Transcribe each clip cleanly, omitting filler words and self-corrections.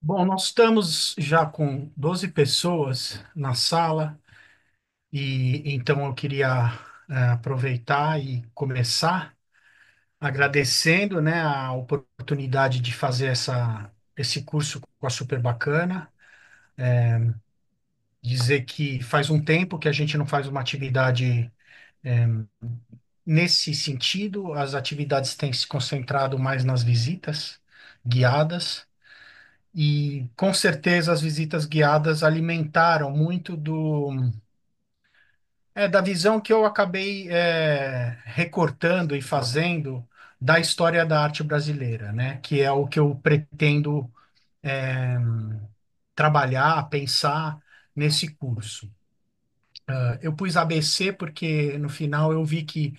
Bom, nós estamos já com 12 pessoas na sala e então eu queria aproveitar e começar agradecendo, né, a oportunidade de fazer esse curso com a Super Bacana, dizer que faz um tempo que a gente não faz uma atividade nesse sentido, as atividades têm se concentrado mais nas visitas guiadas. E com certeza as visitas guiadas alimentaram muito da visão que eu acabei recortando e fazendo da história da arte brasileira, né? Que é o que eu pretendo é, trabalhar, pensar nesse curso. Eu pus ABC porque no final eu vi que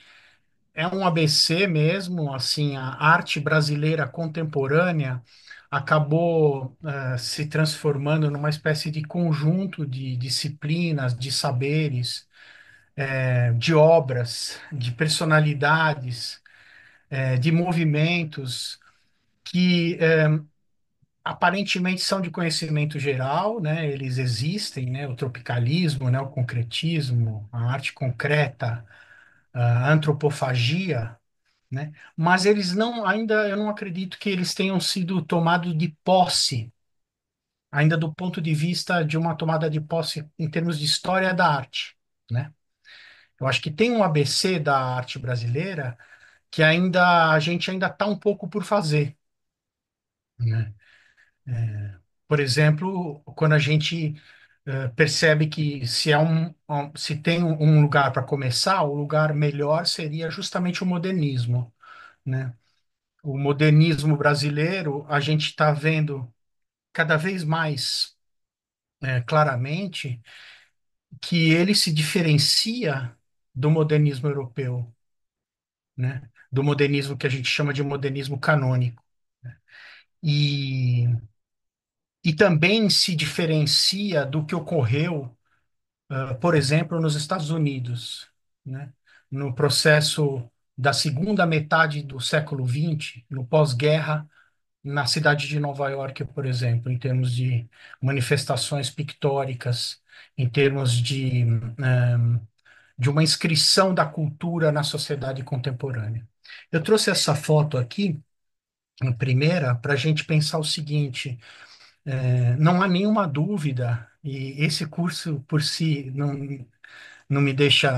é um ABC mesmo, assim, a arte brasileira contemporânea acabou se transformando numa espécie de conjunto de disciplinas, de saberes, de obras, de personalidades, de movimentos que aparentemente são de conhecimento geral, né? Eles existem, né? O tropicalismo, né? O concretismo, a arte concreta, a antropofagia, né? Mas eles não, ainda eu não acredito que eles tenham sido tomados de posse, ainda do ponto de vista de uma tomada de posse em termos de história da arte, né? Eu acho que tem um ABC da arte brasileira que ainda a gente ainda está um pouco por fazer, né? Por exemplo, quando a gente percebe que se tem um lugar para começar, o lugar melhor seria justamente o modernismo, né? O modernismo brasileiro, a gente está vendo cada vez mais claramente que ele se diferencia do modernismo europeu, né? Do modernismo que a gente chama de modernismo canônico. E, e também se diferencia do que ocorreu, por exemplo, nos Estados Unidos, né? No processo da segunda metade do século XX, no pós-guerra, na cidade de Nova York, por exemplo, em termos de manifestações pictóricas, em termos de uma inscrição da cultura na sociedade contemporânea. Eu trouxe essa foto aqui, em primeira, para a gente pensar o seguinte: não há nenhuma dúvida, e esse curso por si não me deixa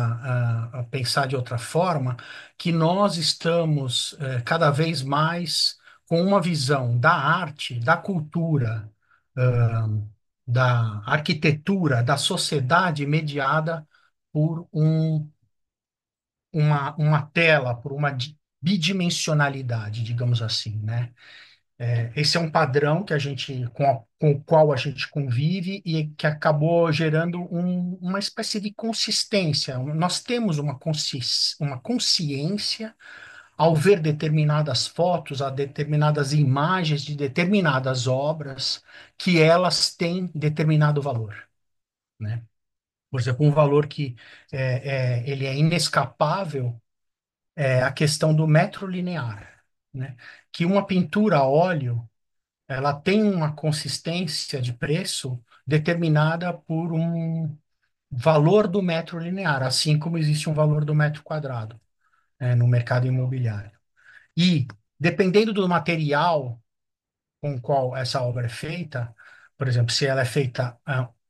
a pensar de outra forma, que nós estamos cada vez mais com uma visão da arte, da cultura, ah, da arquitetura, da sociedade mediada por uma tela, por uma bidimensionalidade, digamos assim, né? Esse é um padrão que com o qual a gente convive e que acabou gerando uma espécie de consistência. Nós temos uma consciência ao ver determinadas fotos, a determinadas imagens de determinadas obras, que elas têm determinado valor, né? Por exemplo, um valor que ele é inescapável é a questão do metro linear, né? Que uma pintura a óleo ela tem uma consistência de preço determinada por um valor do metro linear, assim como existe um valor do metro quadrado, no mercado imobiliário. E, dependendo do material com o qual essa obra é feita, por exemplo, se ela é feita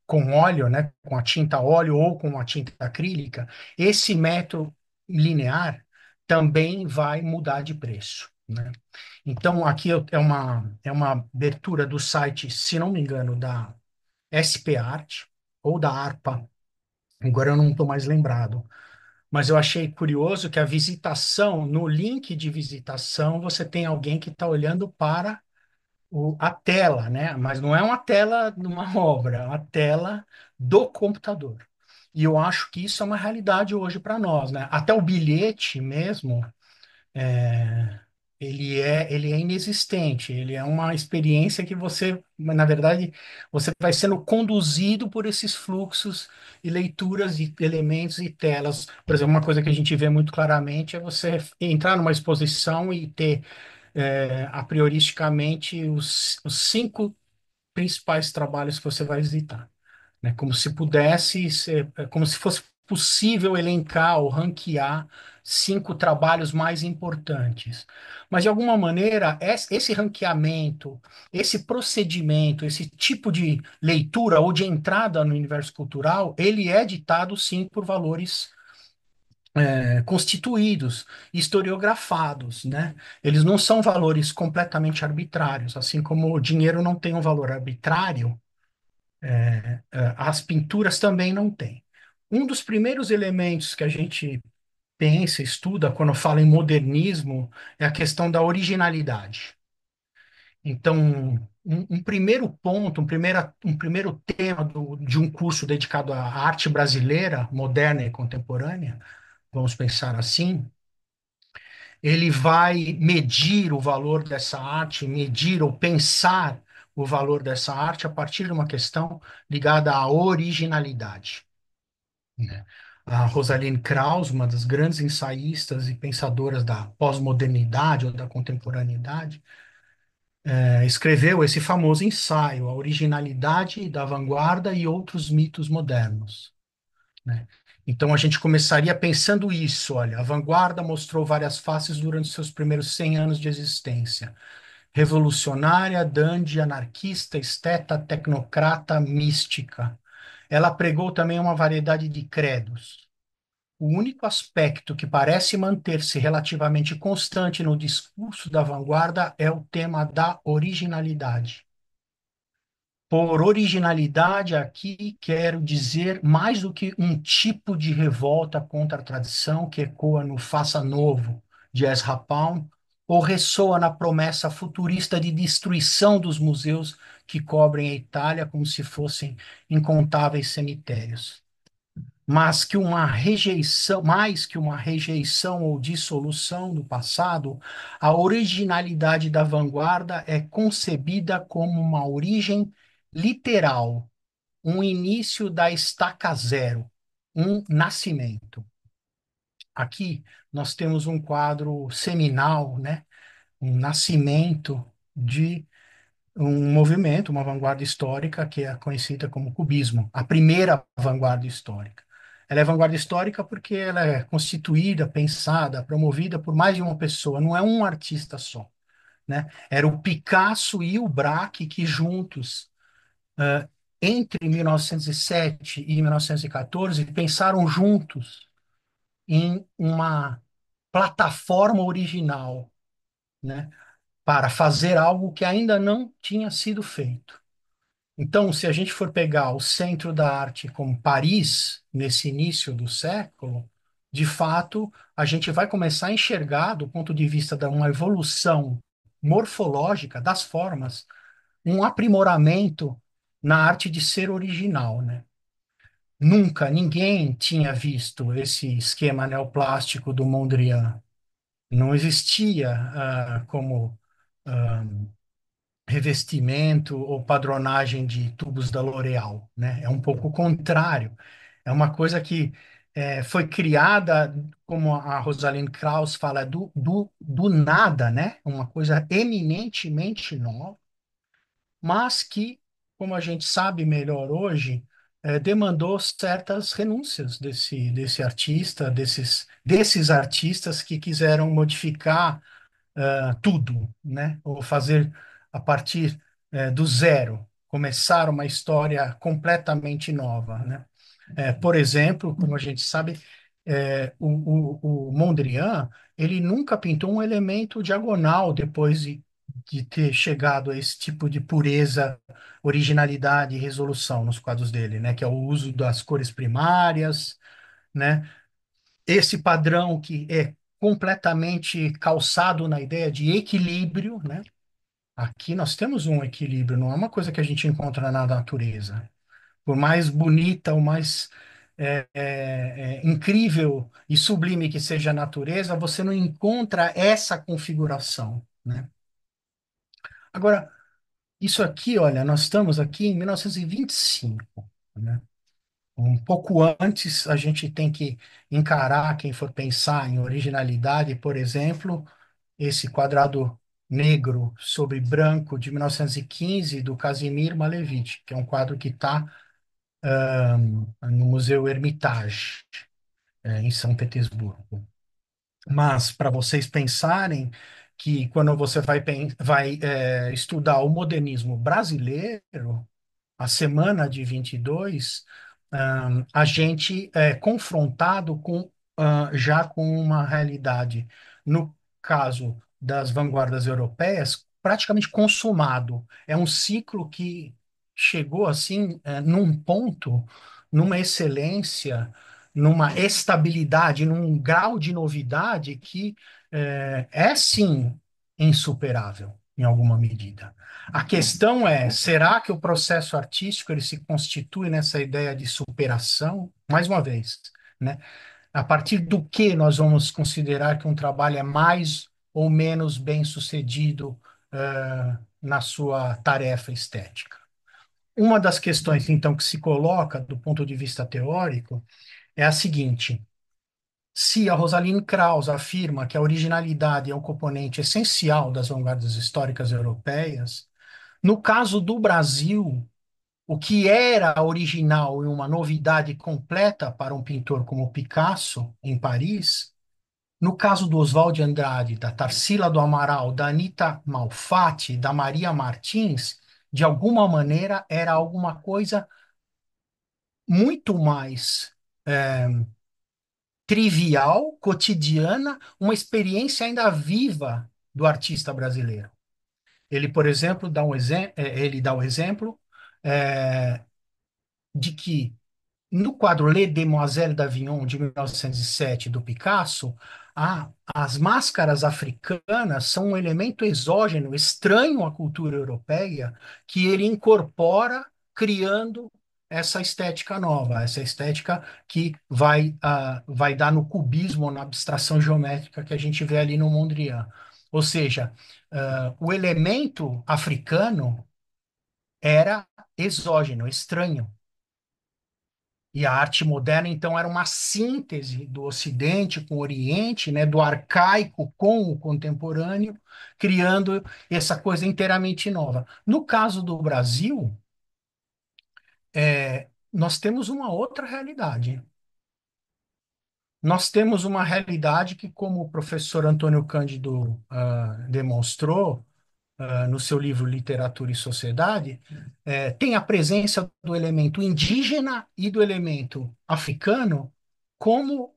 com óleo, né, com a tinta óleo ou com a tinta acrílica, esse metro linear também vai mudar de preço, né? Então, aqui é uma abertura do site, se não me engano, da SP Art ou da ARPA, agora eu não estou mais lembrado. Mas eu achei curioso que a visitação, no link de visitação, você tem alguém que está olhando para a tela, né? Mas não é uma tela de uma obra, é uma tela do computador. E eu acho que isso é uma realidade hoje para nós, né? Até o bilhete mesmo, é, ele é inexistente, ele é uma experiência que você, na verdade, você vai sendo conduzido por esses fluxos e leituras de elementos e telas. Por exemplo, uma coisa que a gente vê muito claramente é você entrar numa exposição e ter, a prioristicamente, os cinco principais trabalhos que você vai visitar, né? Como se pudesse ser, como se fosse possível elencar ou ranquear 5 trabalhos mais importantes. Mas, de alguma maneira, esse ranqueamento, esse procedimento, esse tipo de leitura ou de entrada no universo cultural, ele é ditado, sim, por valores constituídos, historiografados, né? Eles não são valores completamente arbitrários, assim como o dinheiro não tem um valor arbitrário, as pinturas também não têm. Um dos primeiros elementos que a gente pensa, estuda, quando fala em modernismo, é a questão da originalidade. Então, um primeiro ponto, um primeiro tema de um curso dedicado à arte brasileira, moderna e contemporânea, vamos pensar assim, ele vai medir o valor dessa arte, medir ou pensar o valor dessa arte a partir de uma questão ligada à originalidade, né? A Rosalind Krauss, uma das grandes ensaístas e pensadoras da pós-modernidade ou da contemporaneidade, escreveu esse famoso ensaio, A Originalidade da Vanguarda e Outros Mitos Modernos, né? Então a gente começaria pensando isso, olha, a vanguarda mostrou várias faces durante seus primeiros 100 anos de existência. Revolucionária, dandy, anarquista, esteta, tecnocrata, mística. Ela pregou também uma variedade de credos. O único aspecto que parece manter-se relativamente constante no discurso da vanguarda é o tema da originalidade. Por originalidade, aqui quero dizer mais do que um tipo de revolta contra a tradição que ecoa no Faça Novo de Ezra Pound ou ressoa na promessa futurista de destruição dos museus que cobrem a Itália como se fossem incontáveis cemitérios. Mas que uma rejeição, mais que uma rejeição ou dissolução do passado, a originalidade da vanguarda é concebida como uma origem literal, um início da estaca zero, um nascimento. Aqui nós temos um quadro seminal, né? Um nascimento de um movimento, uma vanguarda histórica que é conhecida como cubismo, a primeira vanguarda histórica. Ela é vanguarda histórica porque ela é constituída, pensada, promovida por mais de uma pessoa, não é um artista só, né? Era o Picasso e o Braque que juntos, entre 1907 e 1914, pensaram juntos em uma plataforma original, né? Para fazer algo que ainda não tinha sido feito. Então, se a gente for pegar o centro da arte como Paris, nesse início do século, de fato, a gente vai começar a enxergar, do ponto de vista de uma evolução morfológica das formas, um aprimoramento na arte de ser original, né? Nunca ninguém tinha visto esse esquema neoplástico do Mondrian. Não existia como ah, revestimento ou padronagem de tubos da L'Oréal, né? É um pouco o contrário. É uma coisa que foi criada, como a Rosalind Krauss fala, do nada, né? Uma coisa eminentemente nova, mas que, como a gente sabe melhor hoje, demandou certas renúncias desse artista, desses artistas que quiseram modificar tudo, né? Ou fazer a partir do zero, começar uma história completamente nova, né? Por exemplo, como a gente sabe, o Mondrian, ele nunca pintou um elemento diagonal depois de ter chegado a esse tipo de pureza, originalidade e resolução nos quadros dele, né? Que é o uso das cores primárias, né? Esse padrão que é completamente calçado na ideia de equilíbrio, né? Aqui nós temos um equilíbrio, não é uma coisa que a gente encontra na natureza. Por mais bonita, ou mais incrível e sublime que seja a natureza, você não encontra essa configuração, né? Agora, isso aqui, olha, nós estamos aqui em 1925, né? Um pouco antes, a gente tem que encarar, quem for pensar em originalidade, por exemplo, esse quadrado. negro sobre branco de 1915 do Kazimir Malevich, que é um quadro que está no Museu Hermitage, em São Petersburgo. Mas para vocês pensarem que quando você vai estudar o modernismo brasileiro, a semana de 22, a gente é confrontado já com uma realidade, no caso das vanguardas europeias, praticamente consumado. É um ciclo que chegou assim, num ponto, numa excelência, numa estabilidade, num grau de novidade que é sim insuperável em alguma medida. A questão é, será que o processo artístico ele se constitui nessa ideia de superação? Mais uma vez, né? A partir do que nós vamos considerar que um trabalho é mais ou menos bem sucedido na sua tarefa estética? Uma das questões, então, que se coloca do ponto de vista teórico é a seguinte: se a Rosalind Krauss afirma que a originalidade é um componente essencial das vanguardas históricas europeias, no caso do Brasil, o que era original e uma novidade completa para um pintor como Picasso, em Paris, no caso do Oswald de Andrade, da Tarsila do Amaral, da Anita Malfatti, da Maria Martins, de alguma maneira era alguma coisa muito mais trivial, cotidiana, uma experiência ainda viva do artista brasileiro. Ele, por exemplo, ele dá o exemplo é, de que no quadro Les Demoiselles d'Avignon, de 1907, do Picasso, as máscaras africanas são um elemento exógeno, estranho à cultura europeia, que ele incorpora, criando essa estética nova, essa estética que vai dar no cubismo, na abstração geométrica que a gente vê ali no Mondrian. Ou seja, o elemento africano era exógeno, estranho. E a arte moderna, então, era uma síntese do Ocidente com o Oriente, né, do arcaico com o contemporâneo, criando essa coisa inteiramente nova. No caso do Brasil, nós temos uma outra realidade. Nós temos uma realidade que, como o professor Antônio Cândido demonstrou, no seu livro Literatura e Sociedade, tem a presença do elemento indígena e do elemento africano como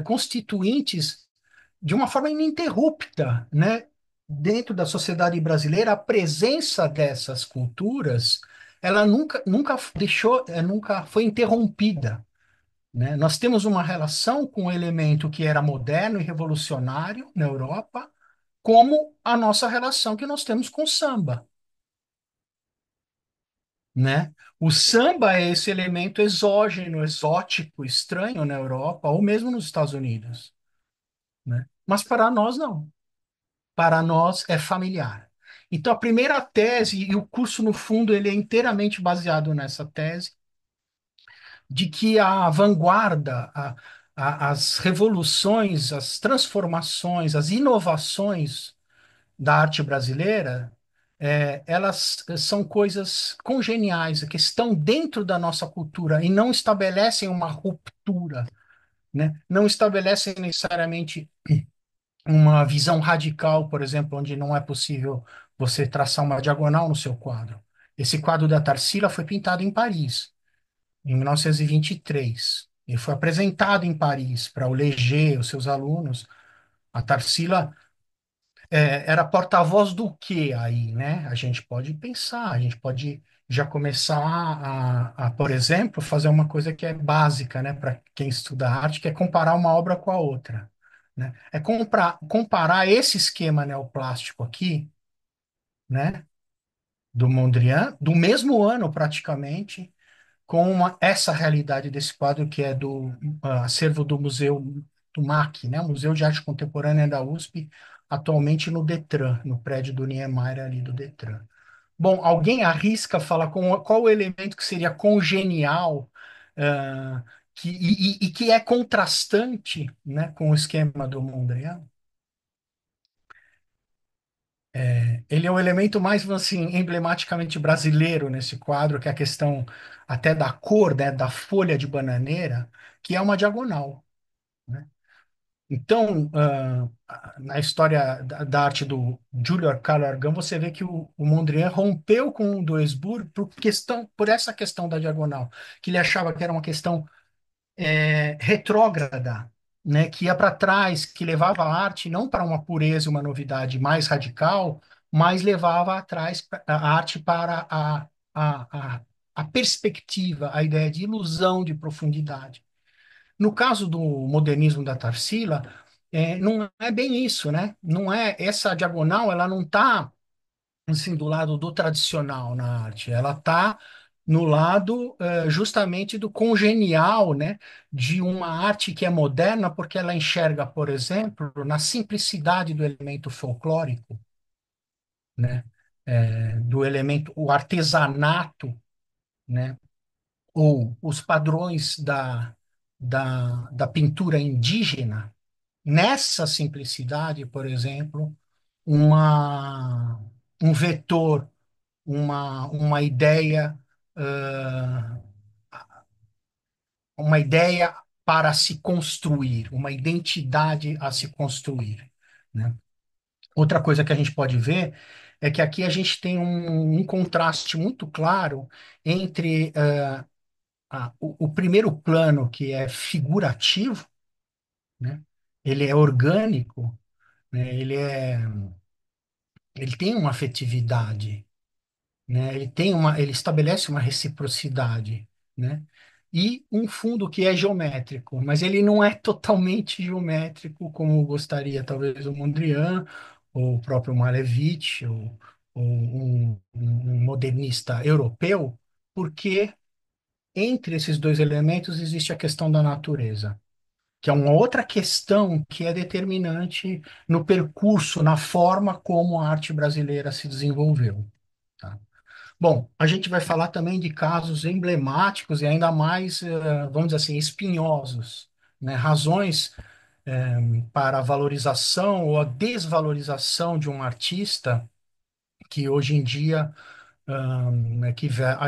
constituintes de uma forma ininterrupta, né? Dentro da sociedade brasileira, a presença dessas culturas, ela nunca deixou, nunca foi interrompida, né? Nós temos uma relação com um elemento que era moderno e revolucionário na Europa, como a nossa relação que nós temos com o samba, né? O samba é esse elemento exógeno, exótico, estranho na Europa, ou mesmo nos Estados Unidos, né? Mas para nós não. Para nós é familiar. Então, a primeira tese, e o curso, no fundo, ele é inteiramente baseado nessa tese, de que a vanguarda, as revoluções, as transformações, as inovações da arte brasileira, elas são coisas congeniais, que estão dentro da nossa cultura e não estabelecem uma ruptura, né? Não estabelecem necessariamente uma visão radical, por exemplo, onde não é possível você traçar uma diagonal no seu quadro. Esse quadro da Tarsila foi pintado em Paris, em 1923. Ele foi apresentado em Paris para o Léger, os seus alunos. A Tarsila era porta-voz do que aí, né? A gente pode pensar, a gente pode já começar por exemplo, fazer uma coisa que é básica, né, para quem estuda arte, que é comparar uma obra com a outra, né? É comparar esse esquema neoplástico aqui, né, do Mondrian, do mesmo ano praticamente, com essa realidade desse quadro que é do acervo do Museu do MAC, né, Museu de Arte Contemporânea da USP, atualmente no Detran, no prédio do Niemeyer ali do Detran. Bom, alguém arrisca falar qual o elemento que seria congenial, ah, e que é contrastante, né, com o esquema do Mondrian? Ele é o elemento mais, assim, emblematicamente brasileiro nesse quadro, que é a questão até da cor, né, da folha de bananeira, que é uma diagonal, né? Então, na história da arte do Julio Calargan, você vê que o Mondrian rompeu com o Duisburg por essa questão da diagonal, que ele achava que era uma questão retrógrada, né, que ia para trás, que levava a arte não para uma pureza e uma novidade mais radical, mas levava atrás a arte para a perspectiva, a ideia de ilusão de profundidade. No caso do modernismo da Tarsila, não é bem isso, né? Não é essa diagonal, ela não está assim do lado do tradicional na arte, ela está no lado justamente do congenial, né? De uma arte que é moderna, porque ela enxerga, por exemplo, na simplicidade do elemento folclórico, né? Do elemento, o artesanato, né? Ou os padrões da pintura indígena. Nessa simplicidade, por exemplo, uma, um vetor, uma ideia, ãh, uma ideia para se construir, uma identidade a se construir, né? Outra coisa que a gente pode ver é que aqui a gente tem um contraste muito claro entre o primeiro plano, que é figurativo, né? Ele é orgânico, né? Ele tem uma afetividade, né? Ele estabelece uma reciprocidade, né? E um fundo que é geométrico, mas ele não é totalmente geométrico como gostaria talvez o Mondrian ou o próprio Malevich ou um modernista europeu, porque entre esses dois elementos existe a questão da natureza, que é uma outra questão que é determinante no percurso, na forma como a arte brasileira se desenvolveu. Tá? Bom, a gente vai falar também de casos emblemáticos e ainda mais, vamos dizer assim, espinhosos, né? Razões para a valorização ou a desvalorização de um artista que hoje em dia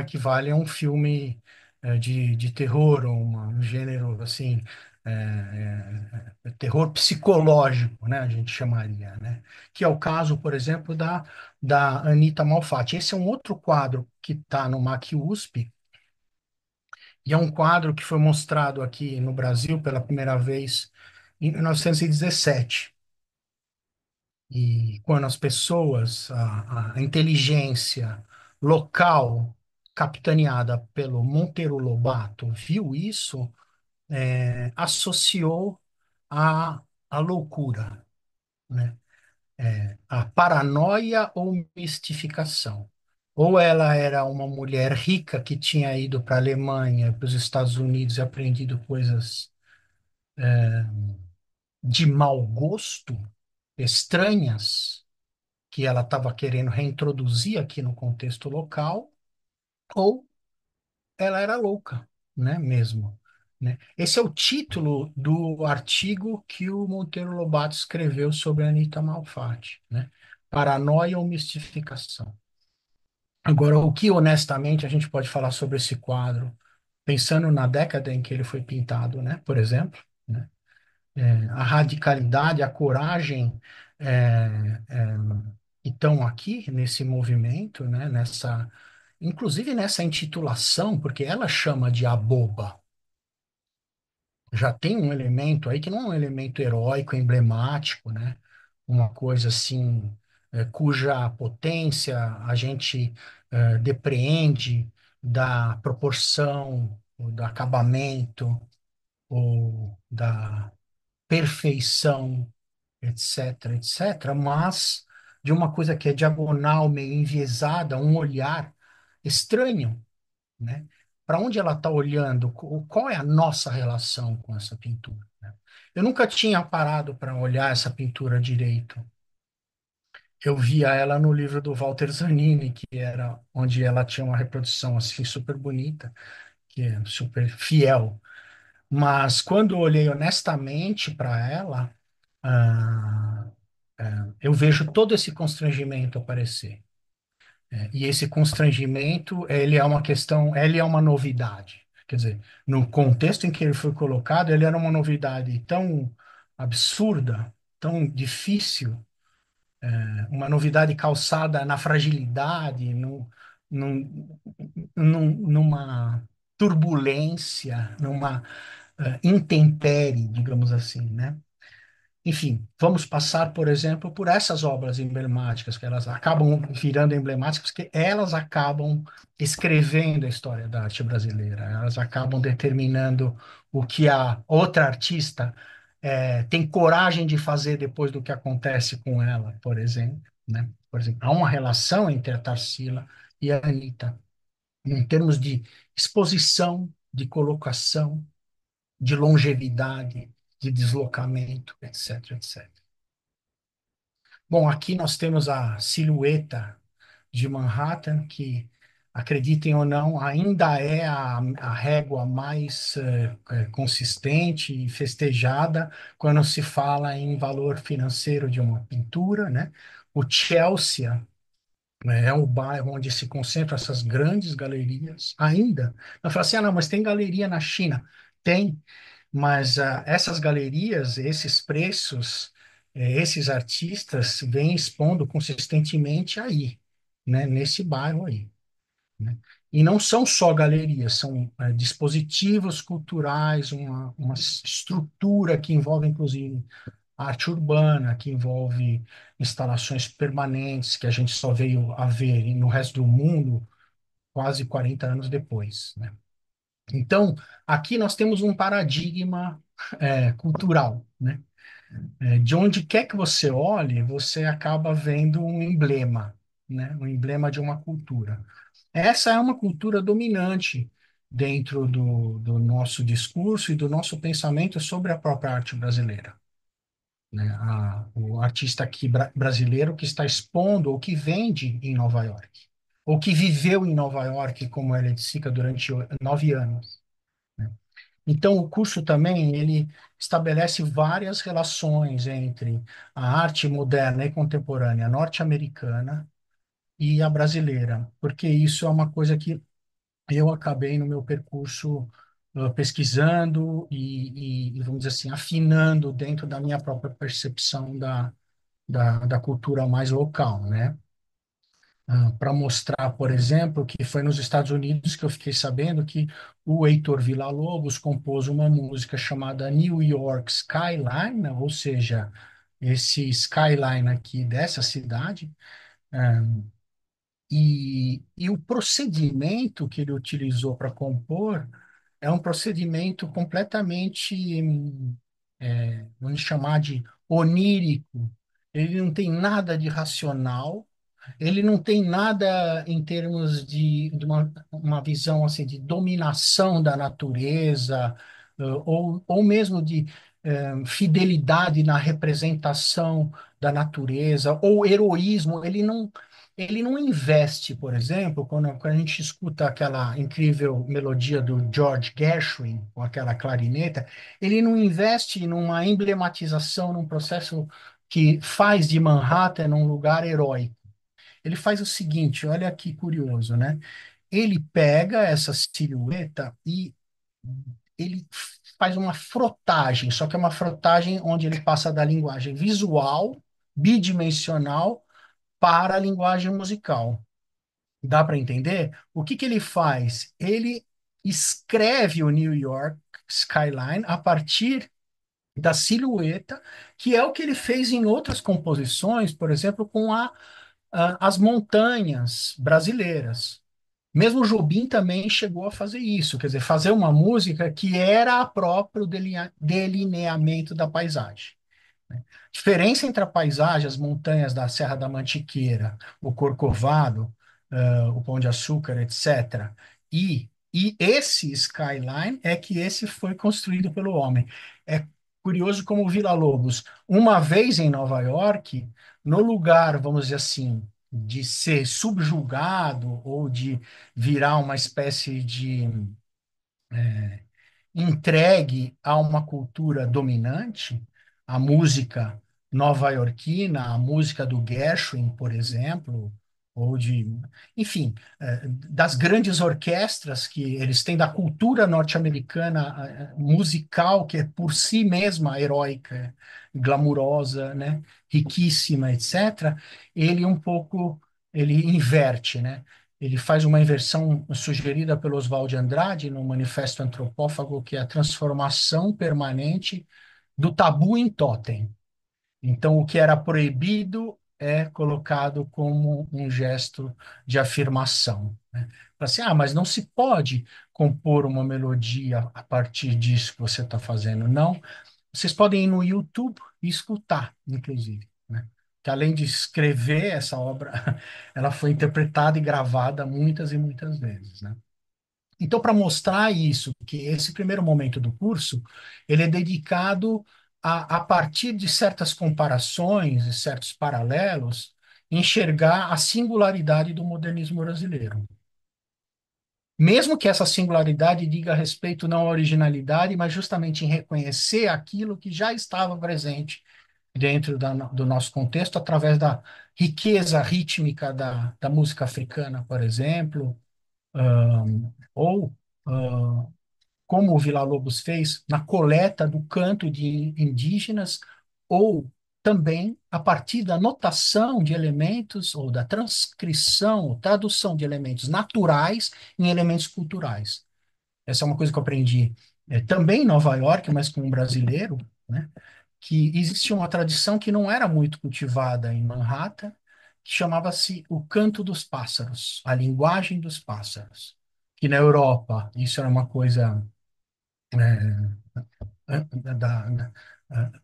equivale a um filme de terror, ou um gênero assim, terror psicológico, né? A gente chamaria, né? Que é o caso, por exemplo, da Anita Malfatti. Esse é um outro quadro que está no MAC USP, e é um quadro que foi mostrado aqui no Brasil pela primeira vez em 1917. E quando as pessoas, a inteligência local, capitaneada pelo Monteiro Lobato, viu isso, associou à loucura, né? A paranoia ou mistificação. Ou ela era uma mulher rica que tinha ido para a Alemanha, para os Estados Unidos e aprendido coisas de mau gosto, estranhas, que ela estava querendo reintroduzir aqui no contexto local, ou ela era louca, né, mesmo, né? Esse é o título do artigo que o Monteiro Lobato escreveu sobre a Anita Malfatti, né? Paranoia ou mistificação. Agora, o que honestamente a gente pode falar sobre esse quadro, pensando na década em que ele foi pintado, né, por exemplo, né? A radicalidade, a coragem que estão aqui nesse movimento, né? Inclusive nessa intitulação, porque ela chama de a boba. Já tem um elemento aí que não é um elemento heróico, emblemático, né? Uma coisa assim, cuja potência a gente depreende da proporção, ou do acabamento, ou da perfeição, etc, etc, mas de uma coisa que é diagonal, meio enviesada, um olhar estranho, né? Para onde ela está olhando? Qual é a nossa relação com essa pintura, né? Eu nunca tinha parado para olhar essa pintura direito. Eu via ela no livro do Walter Zanini, que era onde ela tinha uma reprodução assim super bonita, que é super fiel. Mas quando eu olhei honestamente para ela, ah, Eu vejo todo esse constrangimento aparecer. E esse constrangimento, ele é uma questão, ele é uma novidade. Quer dizer, no contexto em que ele foi colocado, ele era uma novidade tão absurda, tão difícil, uma novidade calçada na fragilidade, num, numa turbulência, numa intempérie, digamos assim, né? Enfim, vamos passar, por exemplo, por essas obras emblemáticas, que elas acabam virando emblemáticas, porque elas acabam escrevendo a história da arte brasileira, elas acabam determinando o que a outra artista tem coragem de fazer depois do que acontece com ela, por exemplo, né? Por exemplo, há uma relação entre a Tarsila e a Anitta, em termos de exposição, de colocação, de longevidade, de deslocamento, etc, etc. Bom, aqui nós temos a silhueta de Manhattan, que, acreditem ou não, ainda é a régua mais consistente e festejada quando se fala em valor financeiro de uma pintura, né? O Chelsea, né, é o bairro onde se concentram essas grandes galerias, ainda. Eu falo assim, ah, não, mas tem galeria na China. Tem, mas essas galerias, esses preços, esses artistas vêm expondo consistentemente aí, né, nesse bairro aí, né? E não são só galerias, são dispositivos culturais, uma estrutura que envolve, inclusive, arte urbana, que envolve instalações permanentes, que a gente só veio a ver no resto do mundo quase 40 anos depois, né? Então, aqui nós temos um paradigma cultural, né? De onde quer que você olhe, você acaba vendo um emblema, né? Um emblema de uma cultura. Essa é uma cultura dominante dentro do nosso discurso e do nosso pensamento sobre a própria arte brasileira, né? O artista aqui brasileiro que está expondo ou que vende em Nova York, ou que viveu em Nova York como Hélène Sica durante 9 anos, né? Então, o curso também, ele estabelece várias relações entre a arte moderna e contemporânea norte-americana e a brasileira, porque isso é uma coisa que eu acabei no meu percurso pesquisando e, vamos dizer assim, afinando dentro da minha própria percepção da cultura mais local, né? Para mostrar, por exemplo, que foi nos Estados Unidos que eu fiquei sabendo que o Heitor Villa-Lobos compôs uma música chamada New York Skyline, ou seja, esse skyline aqui dessa cidade, ah, e o procedimento que ele utilizou para compor é um procedimento completamente, vamos chamar de onírico. Ele não tem nada de racional, ele não tem nada em termos de uma visão assim de dominação da natureza, ou mesmo de fidelidade na representação da natureza, ou heroísmo. Ele não investe, por exemplo, quando a gente escuta aquela incrível melodia do George Gershwin, com aquela clarineta, ele não investe numa emblematização, num processo que faz de Manhattan um lugar heróico. Ele faz o seguinte, olha que curioso, né? Ele pega essa silhueta e ele faz uma frotagem, só que é uma frotagem onde ele passa da linguagem visual, bidimensional, para a linguagem musical. Dá para entender? O que que ele faz? Ele escreve o New York Skyline a partir da silhueta, que é o que ele fez em outras composições, por exemplo, com as montanhas brasileiras. Mesmo Jobim também chegou a fazer isso, quer dizer, fazer uma música que era a próprio delineamento da paisagem, né? Diferença entre a paisagem, as montanhas da Serra da Mantiqueira, o Corcovado, o Pão de Açúcar, etc., e esse skyline é que esse foi construído pelo homem. É curioso como o Villa-Lobos, uma vez em Nova York, no lugar, vamos dizer assim, de ser subjugado ou de virar uma espécie de entregue a uma cultura dominante, a música, nova-iorquina, a música do Gershwin, por exemplo, ou de, enfim, das grandes orquestras que eles têm da cultura norte-americana musical, que é por si mesma heróica, glamurosa, né, riquíssima, etc. Ele um pouco, ele inverte, né? Ele faz uma inversão sugerida pelo Oswald de Andrade no Manifesto Antropófago, que é a transformação permanente do tabu em totem. Então, o que era proibido é colocado como um gesto de afirmação, né? Fala assim, mas não se pode compor uma melodia a partir disso que você está fazendo. Não, vocês podem ir no YouTube e escutar, inclusive, né? Que além de escrever essa obra, ela foi interpretada e gravada muitas e muitas vezes, né? Então, para mostrar isso, que esse primeiro momento do curso, ele é dedicado a partir de certas comparações e certos paralelos, enxergar a singularidade do modernismo brasileiro. Mesmo que essa singularidade diga respeito não à originalidade, mas justamente em reconhecer aquilo que já estava presente dentro do nosso contexto, através da riqueza rítmica da música africana, por exemplo, ou como o Villa-Lobos fez na coleta do canto de indígenas, ou também a partir da notação de elementos, ou da transcrição, ou tradução de elementos naturais em elementos culturais. Essa é uma coisa que eu aprendi também em Nova York, mas com um brasileiro, né? Que existia uma tradição que não era muito cultivada em Manhattan, que chamava-se o canto dos pássaros, a linguagem dos pássaros. Que na Europa isso era uma coisa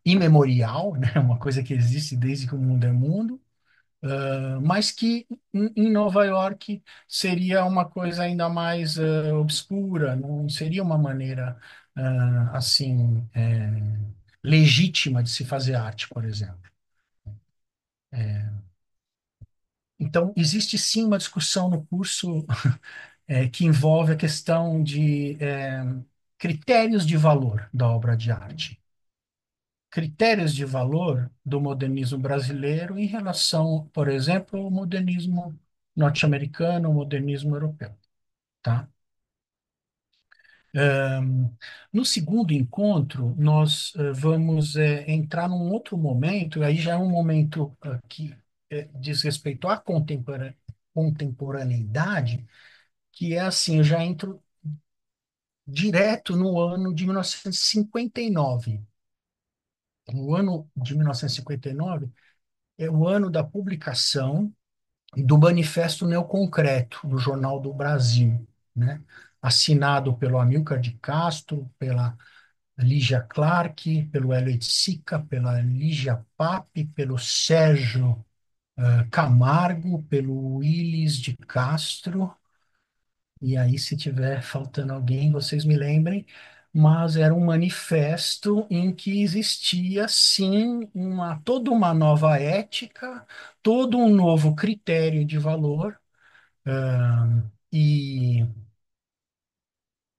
imemorial, né? Uma coisa que existe desde que o mundo é mundo, mas que em Nova York seria uma coisa ainda mais obscura, não seria uma maneira assim legítima de se fazer arte, por exemplo. Então, existe sim uma discussão no curso que envolve a questão de critérios de valor da obra de arte. Critérios de valor do modernismo brasileiro em relação, por exemplo, ao modernismo norte-americano, ao modernismo europeu, tá? No segundo encontro, nós vamos entrar num outro momento, e aí já é um momento que diz respeito à contemporaneidade, que é assim, eu já entro direto no ano de 1959. O ano de 1959 é o ano da publicação do Manifesto Neoconcreto, no Jornal do Brasil, né? Assinado pelo Amilcar de Castro, pela Lígia Clark, pelo Hélio Sica, pela Lígia Pape, pelo Sérgio Camargo, pelo Willis de Castro, e aí, se tiver faltando alguém, vocês me lembrem, mas era um manifesto em que existia, sim, toda uma nova ética, todo um novo critério de valor, e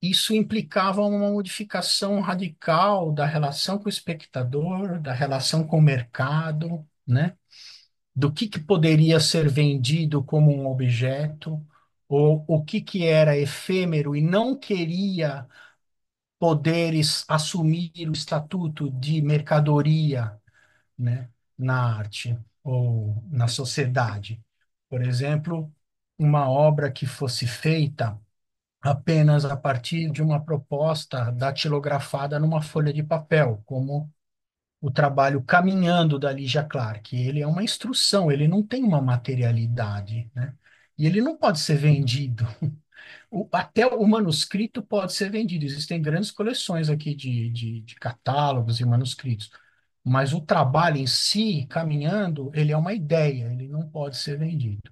isso implicava uma modificação radical da relação com o espectador, da relação com o mercado, né? Do que poderia ser vendido como um objeto, ou o que era efêmero e não queria poderes assumir o estatuto de mercadoria, né, na arte ou na sociedade. Por exemplo, uma obra que fosse feita apenas a partir de uma proposta datilografada numa folha de papel, como o trabalho Caminhando da Lígia Clark. Ele é uma instrução, ele não tem uma materialidade, né? E ele não pode ser vendido. Até o manuscrito pode ser vendido. Existem grandes coleções aqui de catálogos e manuscritos. Mas o trabalho em si, caminhando, ele é uma ideia, ele não pode ser vendido.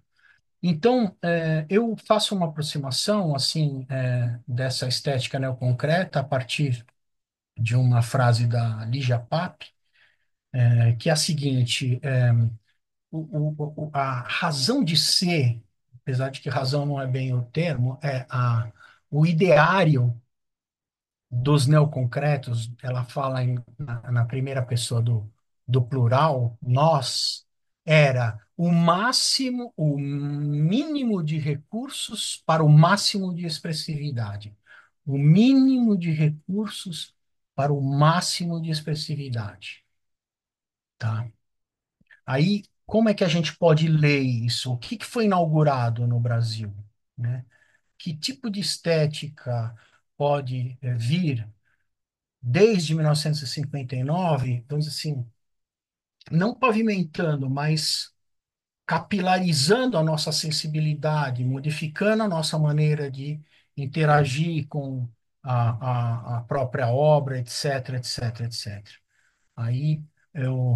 Então, eu faço uma aproximação assim dessa estética neoconcreta a partir de uma frase da Lígia Pape, que é a seguinte: a razão de ser, apesar de que razão não é bem o termo, o ideário dos neoconcretos. Ela fala na primeira pessoa do plural, nós, era o máximo, o mínimo de recursos para o máximo de expressividade. O mínimo de recursos para o máximo de expressividade, tá? Aí, como é que a gente pode ler isso? O que que foi inaugurado no Brasil, né? Que tipo de estética pode vir desde 1959, vamos dizer assim, não pavimentando, mas capilarizando a nossa sensibilidade, modificando a nossa maneira de interagir com a própria obra, etc, etc, etc. Aí eu,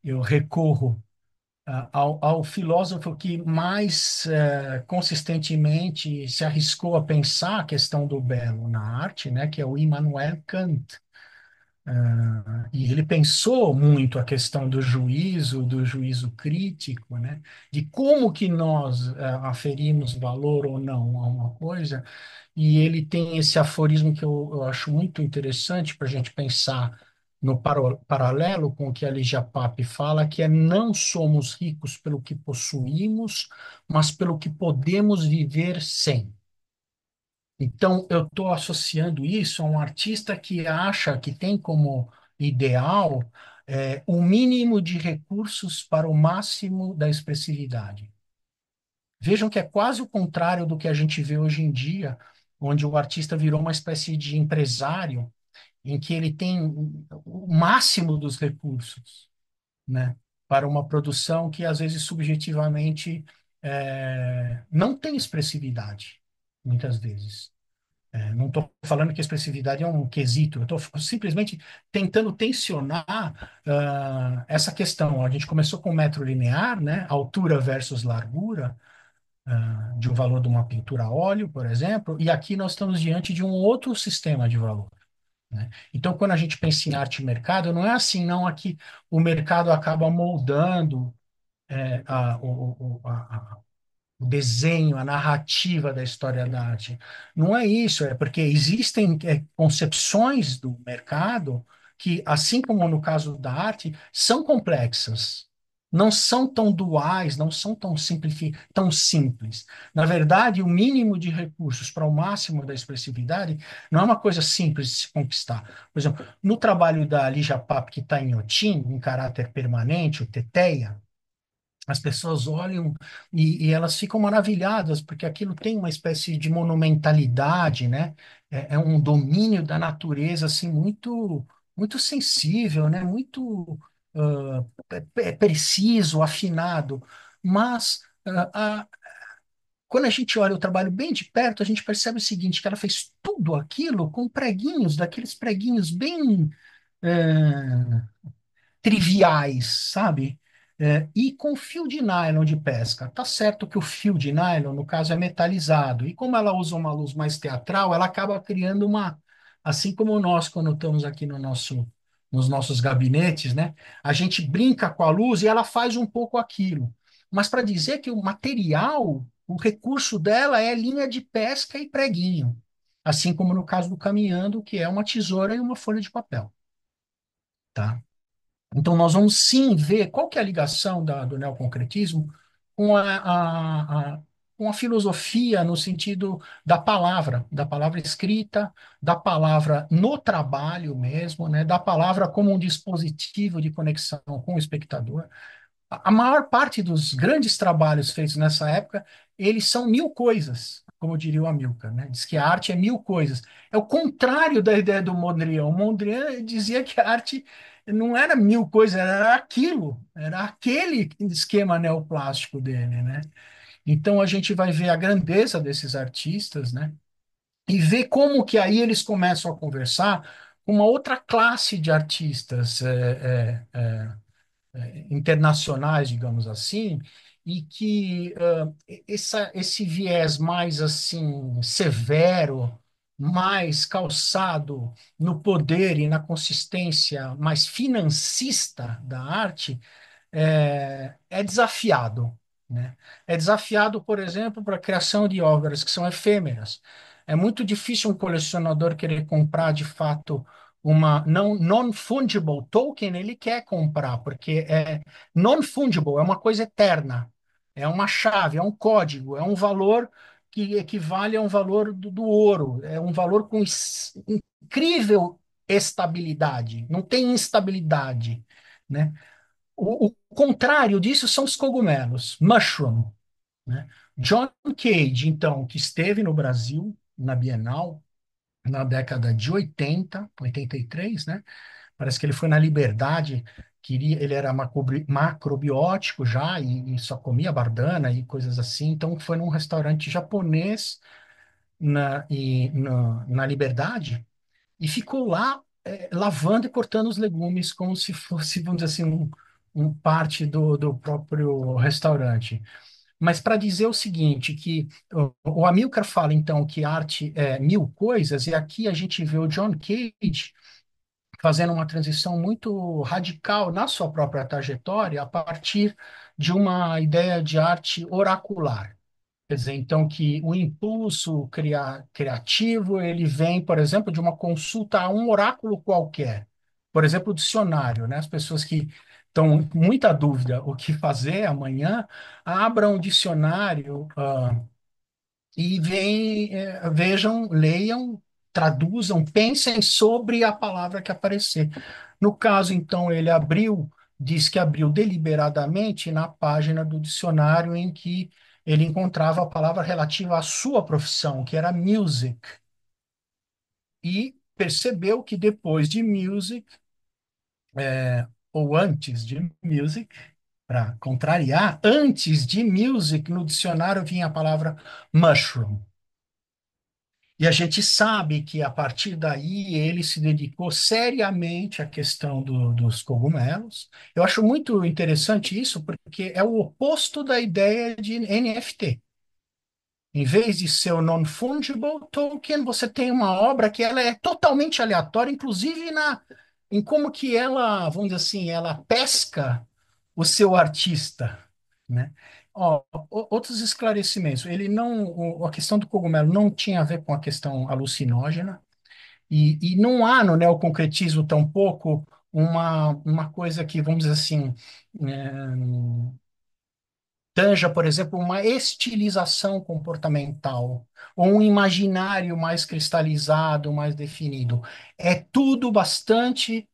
eu recorro ao filósofo que mais consistentemente se arriscou a pensar a questão do belo na arte, né, que é o Immanuel Kant. E ele pensou muito a questão do juízo crítico, né? De como que nós aferimos valor ou não a uma coisa. E ele tem esse aforismo que eu acho muito interessante para a gente pensar no paralelo com o que a Lígia Pape fala, que é não somos ricos pelo que possuímos, mas pelo que podemos viver sem. Então, eu estou associando isso a um artista que acha que tem como ideal o mínimo de recursos para o máximo da expressividade. Vejam que é quase o contrário do que a gente vê hoje em dia, onde o artista virou uma espécie de empresário, em que ele tem o máximo dos recursos, né, para uma produção que, às vezes, subjetivamente, não tem expressividade, muitas vezes. Não estou falando que a expressividade é um quesito, eu estou simplesmente tentando tensionar essa questão. A gente começou com metro linear, né? Altura versus largura, de um valor de uma pintura a óleo, por exemplo, e aqui nós estamos diante de um outro sistema de valor, né? Então, quando a gente pensa em arte e mercado, não é assim, não, aqui o mercado acaba moldando o desenho, a narrativa da história da arte. Não é isso, é porque existem concepções do mercado que, assim como no caso da arte, são complexas. Não são tão duais, não são tão simples. Na verdade, o mínimo de recursos para o máximo da expressividade não é uma coisa simples de se conquistar. Por exemplo, no trabalho da Lígia Pape, que está em Otim, em caráter permanente, o Teteia, as pessoas olham e elas ficam maravilhadas, porque aquilo tem uma espécie de monumentalidade, né? É um domínio da natureza, assim, muito, muito sensível, né? Muito preciso, afinado. Mas quando a gente olha o trabalho bem de perto, a gente percebe o seguinte, que ela fez tudo aquilo com preguinhos, daqueles preguinhos bem triviais, sabe? E com fio de nylon de pesca. Tá certo que o fio de nylon, no caso, é metalizado. E como ela usa uma luz mais teatral, ela acaba criando uma. Assim como nós, quando estamos aqui no nos nossos gabinetes, né? A gente brinca com a luz e ela faz um pouco aquilo. Mas para dizer que o material, o recurso dela é linha de pesca e preguinho. Assim como no caso do caminhando, que é uma tesoura e uma folha de papel, tá? Então, nós vamos sim ver qual que é a ligação do neoconcretismo com com a filosofia no sentido da palavra escrita, da palavra no trabalho mesmo, né, da palavra como um dispositivo de conexão com o espectador. A maior parte dos grandes trabalhos feitos nessa época, eles são mil coisas, como diria o Amilcar, né? Diz que a arte é mil coisas. É o contrário da ideia do Mondrian. O Mondrian dizia que a arte não era mil coisas, era aquilo, era aquele esquema neoplástico dele, né? Então a gente vai ver a grandeza desses artistas, né? E ver como que aí eles começam a conversar com uma outra classe de artistas. Internacionais, digamos assim, e que esse viés mais assim severo, mais calçado no poder e na consistência mais financista da arte, é desafiado, né? É desafiado, por exemplo, para a criação de obras que são efêmeras. É muito difícil um colecionador querer comprar de fato uma non-fungible token, ele quer comprar, porque é non-fungible, é uma coisa eterna, é uma chave, é um código, é um valor que equivale a um valor do ouro, é um valor com incrível estabilidade, não tem instabilidade, né? O contrário disso são os cogumelos, mushroom, né? John Cage, então, que esteve no Brasil, na Bienal, na década de 80, 83, né? Parece que ele foi na Liberdade, ele era macrobiótico já e só comia bardana e coisas assim, então foi num restaurante japonês na Liberdade e ficou lá lavando e cortando os legumes como se fosse, vamos dizer assim, um parte do próprio restaurante. Mas para dizer o seguinte, que o Amilcar fala então que arte é mil coisas, e aqui a gente vê o John Cage fazendo uma transição muito radical na sua própria trajetória a partir de uma ideia de arte oracular. Quer dizer, então, que o impulso criativo, ele vem, por exemplo, de uma consulta a um oráculo qualquer. Por exemplo, o dicionário, né? As pessoas que estão com muita dúvida o que fazer amanhã, abram o dicionário, e vejam, leiam, traduzam, pensem sobre a palavra que aparecer. No caso, então, ele abriu, diz que abriu deliberadamente na página do dicionário em que ele encontrava a palavra relativa à sua profissão, que era music, e percebeu que depois de music, ou antes de music, para contrariar, antes de music, no dicionário vinha a palavra mushroom. E a gente sabe que a partir daí ele se dedicou seriamente à questão dos cogumelos. Eu acho muito interessante isso, porque é o oposto da ideia de NFT. Em vez de ser o non-fungible token, você tem uma obra que ela é totalmente aleatória, inclusive em como que ela, vamos dizer assim, ela pesca o seu artista, né? Ó, outros esclarecimentos. Ele não, a questão do cogumelo não tinha a ver com a questão alucinógena e não há no neoconcretismo tampouco uma coisa que, vamos dizer assim, tanja, por exemplo, uma estilização comportamental ou um imaginário mais cristalizado, mais definido. É tudo bastante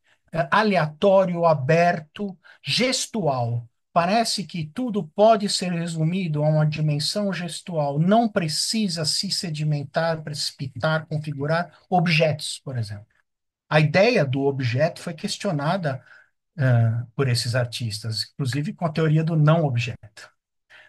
aleatório, aberto, gestual. Parece que tudo pode ser resumido a uma dimensão gestual. Não precisa se sedimentar, precipitar, configurar objetos, por exemplo. A ideia do objeto foi questionada por esses artistas, inclusive com a teoria do não objeto,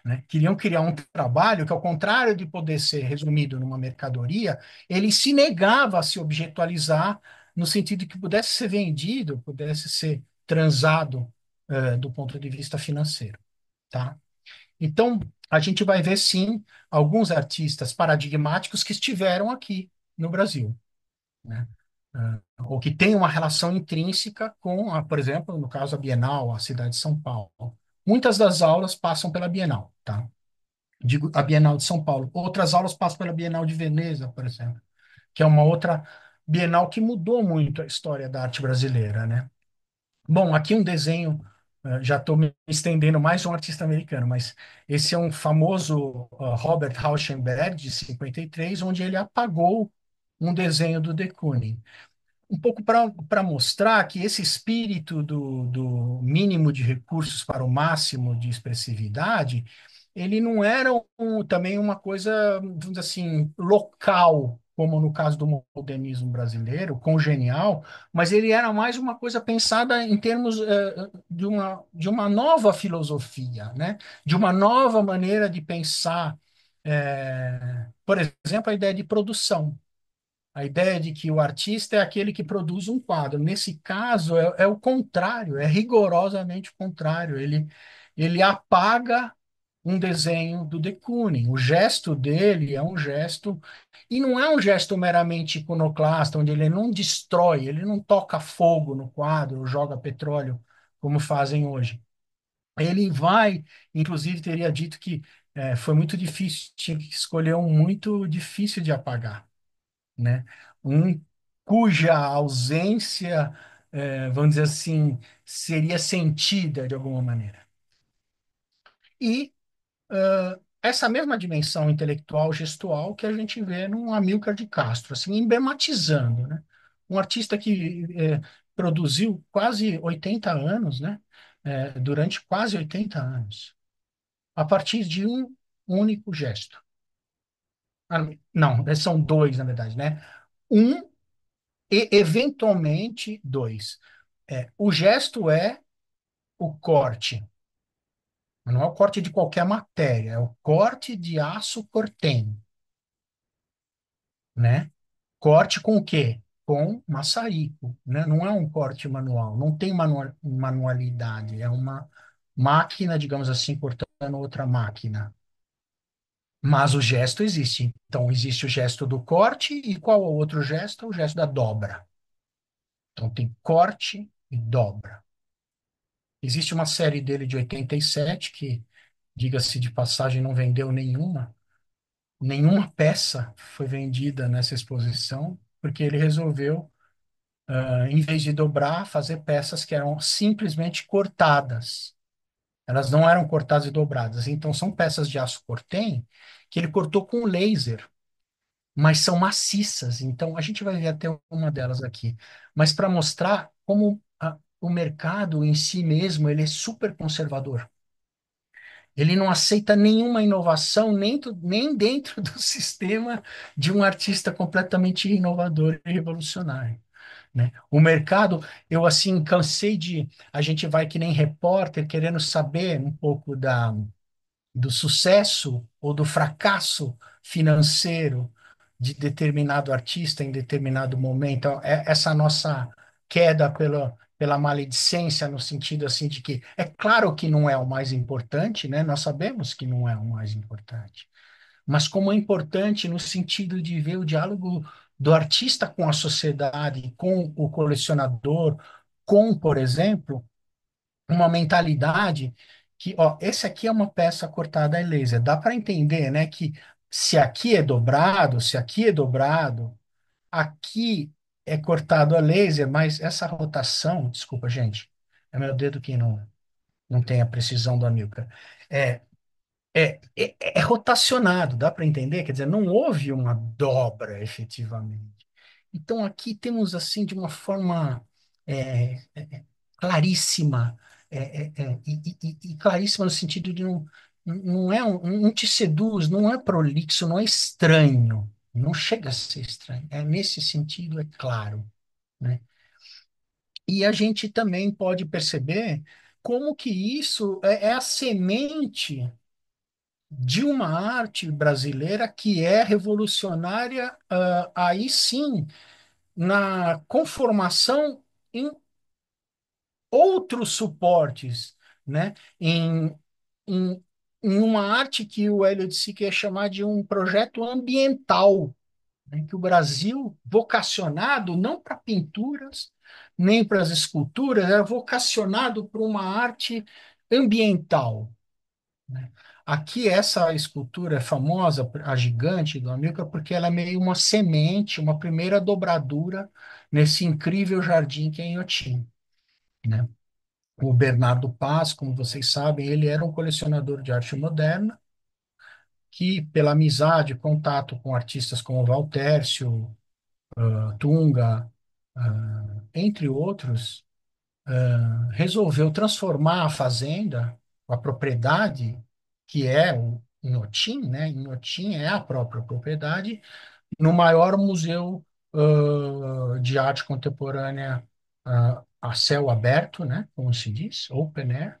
né? Queriam criar um trabalho que, ao contrário de poder ser resumido numa mercadoria, ele se negava a se objetualizar no sentido de que pudesse ser vendido, pudesse ser transado, do ponto de vista financeiro, tá? Então, a gente vai ver, sim, alguns artistas paradigmáticos que estiveram aqui no Brasil, né? Ou que têm uma relação intrínseca com, por exemplo, no caso, a Bienal, a cidade de São Paulo. Muitas das aulas passam pela Bienal, tá? Digo, a Bienal de São Paulo. Outras aulas passam pela Bienal de Veneza, por exemplo, que é uma outra Bienal que mudou muito a história da arte brasileira, né? Bom, aqui um desenho, já estou me estendendo mais um artista americano, mas esse é um famoso Robert Rauschenberg, de 53, onde ele apagou um desenho do de Kooning um pouco para mostrar que esse espírito do mínimo de recursos para o máximo de expressividade, ele não era também uma coisa, vamos dizer assim, local, como no caso do modernismo brasileiro, congenial, mas ele era mais uma coisa pensada em termos de uma nova filosofia, né? De uma nova maneira de pensar, por exemplo, a ideia de produção. A ideia de que o artista é aquele que produz um quadro. Nesse caso, é o contrário, é rigorosamente o contrário. Ele apaga um desenho do de Kooning. O gesto dele é um gesto, e não é um gesto meramente iconoclasta, onde ele não destrói, ele não toca fogo no quadro, ou joga petróleo, como fazem hoje. Ele vai, inclusive, teria dito que foi muito difícil, tinha que escolher um muito difícil de apagar, né? Um cuja ausência, vamos dizer assim, seria sentida de alguma maneira. E essa mesma dimensão intelectual, gestual, que a gente vê num Amílcar de Castro, assim, emblematizando, né? Um artista que produziu quase 80 anos, né? Durante quase 80 anos, a partir de um único gesto. Ah, não, são dois, na verdade, né? Um e, eventualmente, dois. O gesto é o corte, mas não é o corte de qualquer matéria, é o corte de aço cortém, né? Corte com o quê? Com maçarico, né? Não é um corte manual, não tem manualidade, é uma máquina, digamos assim, cortando outra máquina. Mas o gesto existe. Então, existe o gesto do corte, e qual é o outro gesto? O gesto da dobra. Então, tem corte e dobra. Existe uma série dele de 87 que, diga-se de passagem, não vendeu nenhuma peça foi vendida nessa exposição, porque ele resolveu, em vez de dobrar, fazer peças que eram simplesmente cortadas. Elas não eram cortadas e dobradas. Então, são peças de aço cortem que ele cortou com laser, mas são maciças. Então, a gente vai ver até uma delas aqui. Mas para mostrar como o mercado em si mesmo, ele é super conservador. Ele não aceita nenhuma inovação, nem dentro do sistema de um artista completamente inovador e revolucionário, né? O mercado, eu assim cansei de, a gente vai que nem repórter querendo saber um pouco do sucesso ou do fracasso financeiro de determinado artista em determinado momento. Então, essa nossa queda pela maledicência, no sentido assim de que é claro que não é o mais importante, né? Nós sabemos que não é o mais importante, mas como é importante no sentido de ver o diálogo do artista com a sociedade, com o colecionador, com, por exemplo, uma mentalidade que, ó, esse aqui é uma peça cortada a laser. Dá para entender, né, que se aqui é dobrado, aqui é cortado a laser, mas essa rotação, desculpa, gente, é meu dedo que não tem a precisão do Amilcar. É, é rotacionado, dá para entender? Quer dizer, não houve uma dobra efetivamente. Então, aqui temos, assim, de uma forma claríssima, e claríssima no sentido de não é não te seduz, não é prolixo, não é estranho, não chega a ser estranho. É nesse sentido, é claro, né? E a gente também pode perceber como que isso é a semente de uma arte brasileira que é revolucionária, aí sim, na conformação em outros suportes, né? Em, em uma arte que o Hélio de Sica ia chamar de um projeto ambiental, né? Que o Brasil, vocacionado não para pinturas, nem para as esculturas, era vocacionado para uma arte ambiental, né? Aqui essa escultura é famosa, a gigante do Amilcar, porque ela é meio uma semente, uma primeira dobradura nesse incrível jardim que é em Inhotim, né? O Bernardo Paz, como vocês sabem, ele era um colecionador de arte moderna que, pela amizade, contato com artistas como Valtércio, Tunga, entre outros, resolveu transformar a fazenda, a propriedade, que é o Inhotim, né? Inhotim é a própria propriedade, no maior museu de arte contemporânea a céu aberto, né? Como se diz, open air,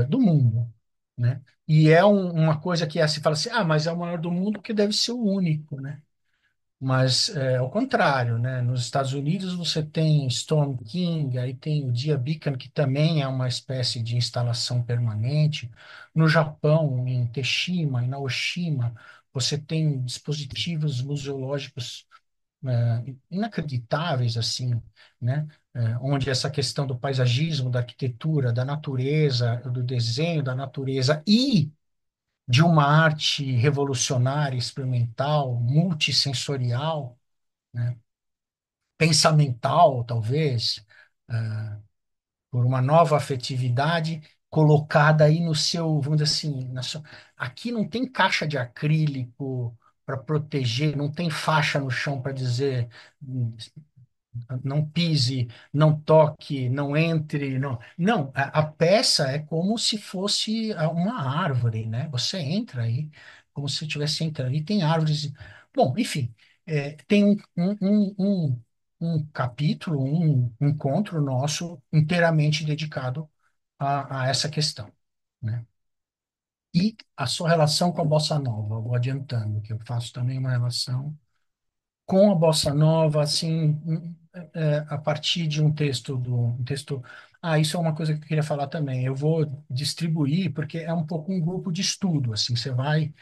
do mundo, né? E é uma coisa que se fala assim, mas é o maior do mundo que deve ser o único, né? Mas é ao contrário, né? Nos Estados Unidos você tem Storm King, aí tem o Dia Beacon, que também é uma espécie de instalação permanente. No Japão, em Teshima, em Naoshima, você tem dispositivos museológicos inacreditáveis, assim, né? Onde essa questão do paisagismo, da arquitetura, da natureza, do desenho da natureza e de uma arte revolucionária, experimental, multissensorial, né? pensamental, talvez, por uma nova afetividade colocada aí no seu, vamos dizer assim, aqui não tem caixa de acrílico para proteger, não tem faixa no chão para dizer não pise, não toque, não entre, não. Não, a peça é como se fosse uma árvore, né? Você entra aí, como se estivesse entrando. E tem árvores. Bom, enfim, tem um capítulo, um encontro nosso inteiramente dedicado a essa questão, né? E a sua relação com a bossa nova, eu vou adiantando, que eu faço também uma relação com a bossa nova, assim, a partir de um texto. Ah, isso é uma coisa que eu queria falar também. Eu vou distribuir porque é um pouco um grupo de estudo, assim, você vai,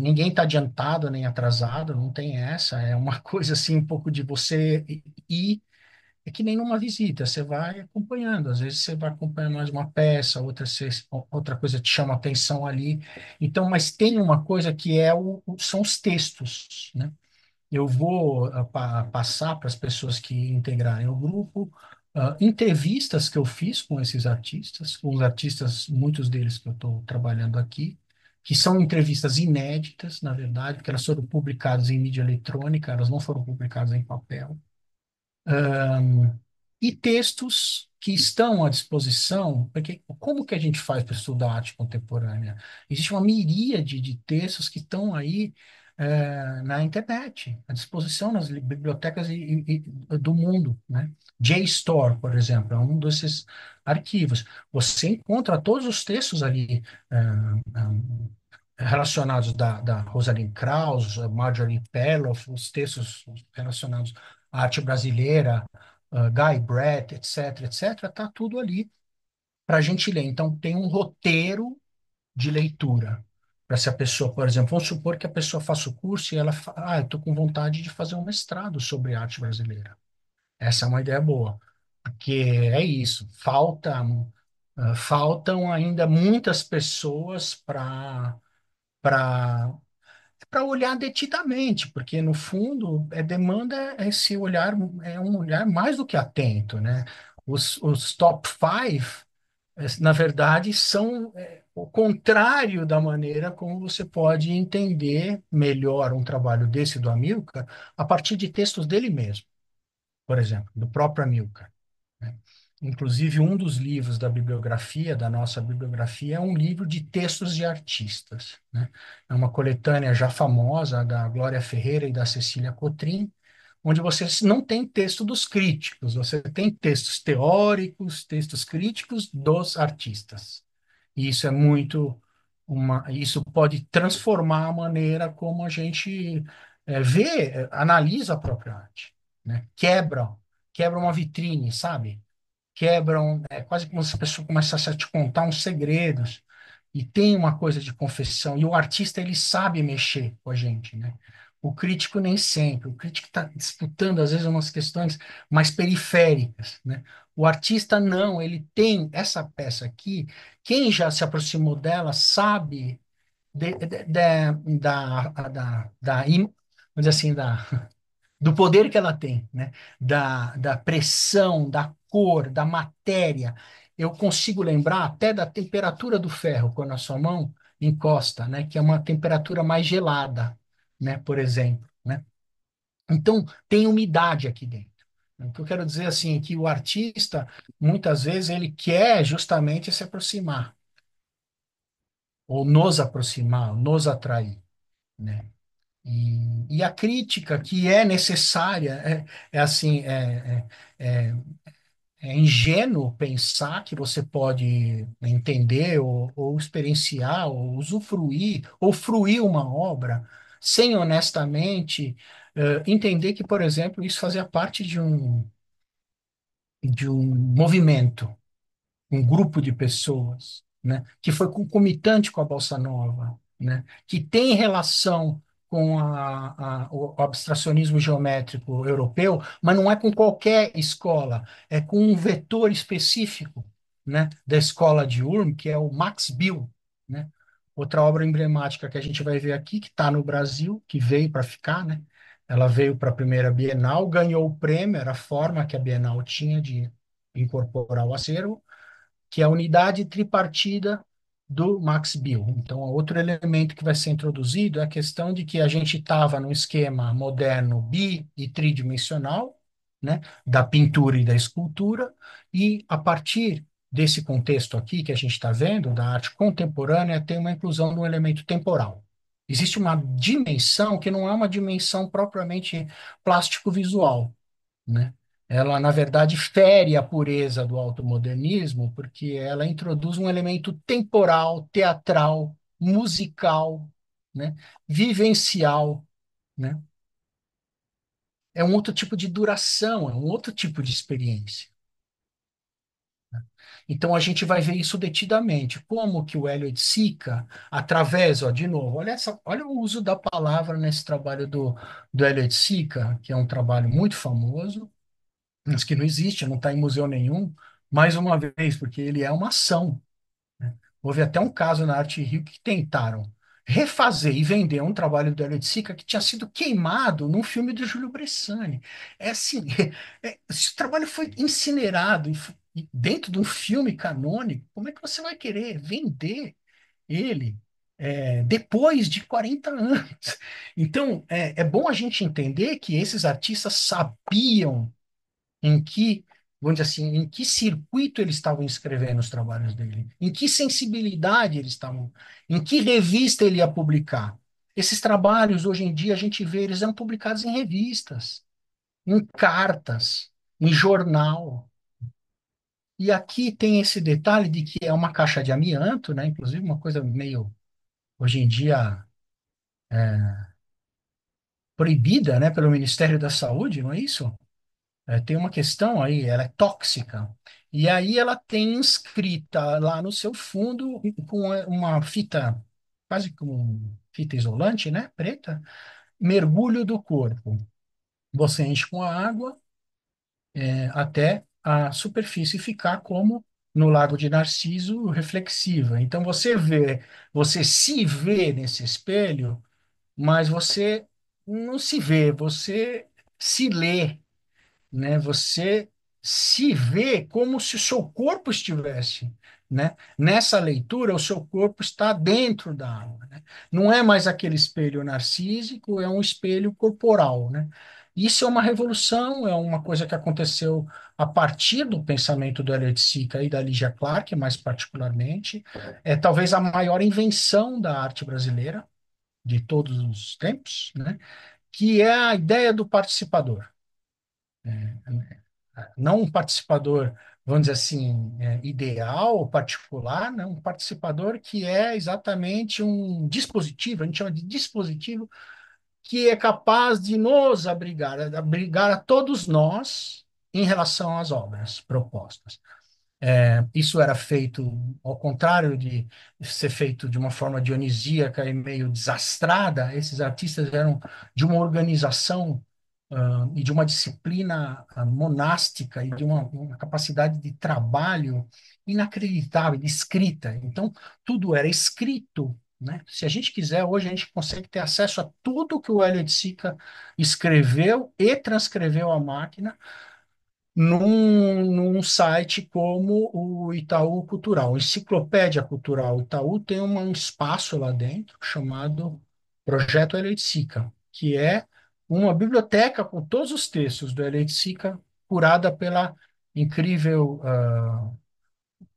ninguém está adiantado nem atrasado, não tem essa. É uma coisa assim, um pouco de você ir. É que nem numa visita, você vai acompanhando. Às vezes você vai acompanhando mais uma peça, outra coisa te chama a atenção ali. Então, mas tem uma coisa que são os textos, né? Eu vou passar para as pessoas que integrarem o grupo, entrevistas que eu fiz com os artistas, muitos deles que eu estou trabalhando aqui, que são entrevistas inéditas, na verdade, porque elas foram publicadas em mídia eletrônica, elas não foram publicadas em papel. E textos que estão à disposição, porque como que a gente faz para estudar arte contemporânea? Existe uma miríade de textos que estão aí na internet, à disposição nas bibliotecas do mundo, né? JSTOR, por exemplo, é um desses arquivos. Você encontra todos os textos ali relacionados da Rosalind Krauss, Marjorie Perloff, os textos relacionados à arte brasileira, Guy Brett, etc., etc., tá tudo ali para a gente ler. Então, tem um roteiro de leitura. Para se a pessoa, por exemplo, vamos supor que a pessoa faça o curso e ela fala, eu estou com vontade de fazer um mestrado sobre arte brasileira. Essa é uma ideia boa, porque é isso, faltam ainda muitas pessoas para olhar detidamente, porque no fundo demanda esse olhar, é um olhar mais do que atento, né? Os top five, na verdade, são o contrário da maneira como você pode entender melhor um trabalho desse do Amilcar a partir de textos dele mesmo, por exemplo, do próprio Amilcar, né? Inclusive, um dos livros da bibliografia, da nossa bibliografia, é um livro de textos de artistas, né? É uma coletânea já famosa da Glória Ferreira e da Cecília Cotrim, onde você não tem texto dos críticos, você tem textos teóricos, textos críticos dos artistas. E isso é isso pode transformar a maneira como a gente vê, analisa a própria arte, né? Quebra uma vitrine, sabe? Quebram, é quase como se a pessoa começasse a te contar uns segredos, e tem uma coisa de confessão, e o artista ele sabe mexer com a gente, né? O crítico nem sempre, o crítico está disputando às vezes umas questões mais periféricas, né? O artista não, ele tem essa peça aqui, quem já se aproximou dela sabe vamos dizer assim, do poder que ela tem, né? Da pressão, da cor, da matéria. Eu consigo lembrar até da temperatura do ferro quando a sua mão encosta, né? Que é uma temperatura mais gelada, né? Por exemplo, né? Então, tem umidade aqui dentro. O que eu quero dizer assim é que o artista, muitas vezes, ele quer justamente se aproximar, ou nos aproximar, ou nos atrair, né? E a crítica que é necessária é assim é, é ingênuo pensar que você pode entender ou experienciar ou usufruir ou fruir uma obra sem honestamente entender que, por exemplo, isso fazia parte de um movimento, um grupo de pessoas, né, que foi concomitante com a Bossa Nova, né, que tem relação com o abstracionismo geométrico europeu, mas não é com qualquer escola, é com um vetor específico, né, da escola de Ulm, que é o Max Bill, né? Outra obra emblemática que a gente vai ver aqui, que está no Brasil, que veio para ficar, né? Ela veio para a primeira Bienal, ganhou o prêmio, era a forma que a Bienal tinha de incorporar o acervo, que é a unidade tripartida do Max Bill. Então, outro elemento que vai ser introduzido é a questão de que a gente estava num esquema moderno e tridimensional, né, da pintura e da escultura, e a partir desse contexto aqui que a gente está vendo, da arte contemporânea, tem uma inclusão de um elemento temporal. Existe uma dimensão que não é uma dimensão propriamente plástico-visual, né? Ela, na verdade, fere a pureza do automodernismo, porque ela introduz um elemento temporal, teatral, musical, né? Vivencial, né? É um outro tipo de duração, é um outro tipo de experiência. Então a gente vai ver isso detidamente, como que o Elliot Sica, através, ó, de novo, olha o uso da palavra nesse trabalho do Elliot Sica, que é um trabalho muito famoso, mas que não existe, não está em museu nenhum, mais uma vez, porque ele é uma ação, né? Houve até um caso na Arte Rio que tentaram refazer e vender um trabalho do Hélio de Sica que tinha sido queimado num filme do Júlio Bressani. É assim, esse trabalho foi incinerado e dentro de um filme canônico, como é que você vai querer vender ele depois de 40 anos? Então, é bom a gente entender que esses artistas sabiam em que, vamos dizer assim, em que circuito eles estavam escrevendo os trabalhos dele, em que sensibilidade eles estavam, em que revista ele ia publicar. Esses trabalhos, hoje em dia, a gente vê, eles eram publicados em revistas, em cartas, em jornal. E aqui tem esse detalhe de que é uma caixa de amianto, né? Inclusive uma coisa meio, hoje em dia, proibida, né, pelo Ministério da Saúde, não é isso? Tem uma questão aí, ela é tóxica. E aí ela tem inscrita lá no seu fundo com uma fita, quase como fita isolante, né? Preta, mergulho do corpo. Você enche com a água até a superfície ficar como no Lago de Narciso, reflexiva. Então você se vê nesse espelho, mas você não se vê, você se lê, né? Você se vê como se o seu corpo estivesse, né? Nessa leitura, o seu corpo está dentro da água, né? Não é mais aquele espelho narcísico, é um espelho corporal, né? Isso é uma revolução, é uma coisa que aconteceu a partir do pensamento do Elliot Sica e da Lygia Clark, mais particularmente. É talvez a maior invenção da arte brasileira de todos os tempos, né? Que é a ideia do participador. Não um participador, vamos dizer assim, ideal, particular, né? Um participador que é exatamente um dispositivo, a gente chama de dispositivo, que é capaz de nos abrigar a todos nós em relação às obras propostas. Isso era feito, ao contrário de ser feito de uma forma dionisíaca e meio desastrada, esses artistas eram de uma organização e de uma disciplina monástica e de uma capacidade de trabalho inacreditável, de escrita. Então, tudo era escrito, né? Se a gente quiser, hoje a gente consegue ter acesso a tudo que o Hélio de Sica escreveu e transcreveu à máquina num site como o Itaú Cultural, Enciclopédia Cultural Itaú tem um espaço lá dentro chamado Projeto Eleiticica, que é uma biblioteca com todos os textos do Eleiticica, curada pela incrível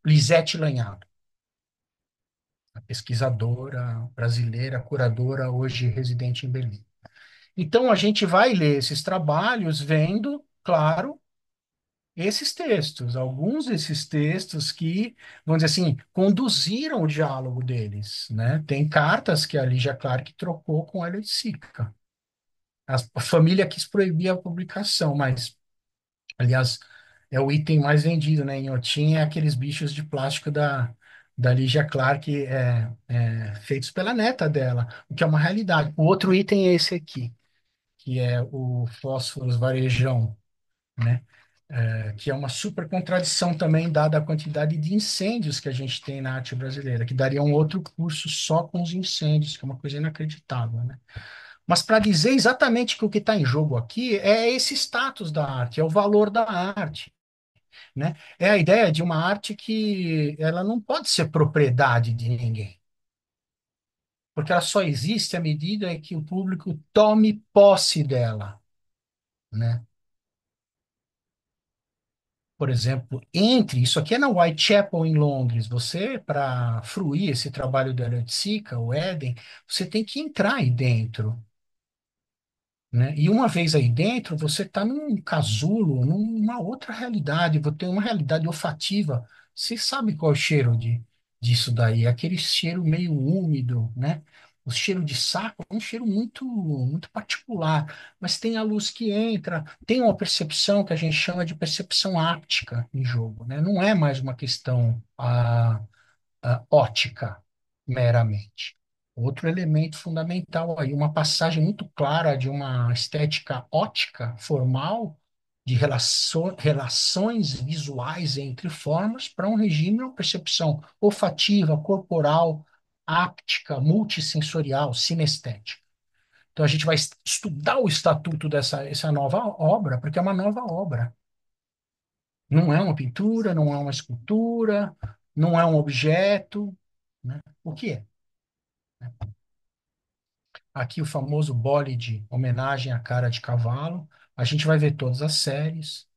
Lisete Lanhado, a pesquisadora brasileira, curadora, hoje residente em Berlim. Então, a gente vai ler esses trabalhos vendo, claro, esses textos, alguns desses textos que, vamos dizer assim, conduziram o diálogo deles, né? Tem cartas que a Lígia Clark trocou com a Elliot Sica. A família quis proibir a publicação, mas, aliás, é o item mais vendido, né? Em Otim é aqueles bichos de plástico da Lígia Clark feitos pela neta dela, o que é uma realidade. O outro item é esse aqui, que é o Fósforos Varejão, né? Que é uma super contradição também, dada a quantidade de incêndios que a gente tem na arte brasileira, que daria um outro curso só com os incêndios, que é uma coisa inacreditável, né? mas para dizer exatamente que o que está em jogo aqui é esse status da arte, é o valor da arte, né? É a ideia de uma arte que ela não pode ser propriedade de ninguém, porque ela só existe à medida que o público tome posse dela, né? Por exemplo, entre isso aqui é na Whitechapel em Londres. Você, para fruir esse trabalho da Elliot Sica, o Éden, você tem que entrar aí dentro, né? E uma vez aí dentro, você está num casulo, numa outra realidade, você tem uma realidade olfativa. Você sabe qual é o cheiro disso daí? É aquele cheiro meio úmido, né? O cheiro de saco é um cheiro muito particular, mas tem a luz que entra, tem uma percepção que a gente chama de percepção áptica em jogo, né? Não é mais uma questão ótica, meramente. Outro elemento fundamental aí, uma passagem muito clara de uma estética ótica formal, de relações visuais entre formas, para um regime, uma percepção olfativa, corporal, áptica, multissensorial, sinestética. Então a gente vai estudar o estatuto dessa essa nova obra, porque é uma nova obra. Não é uma pintura, não é uma escultura, não é um objeto, né? O que é? Aqui o famoso Bolide, homenagem à cara de cavalo. A gente vai ver todas as séries.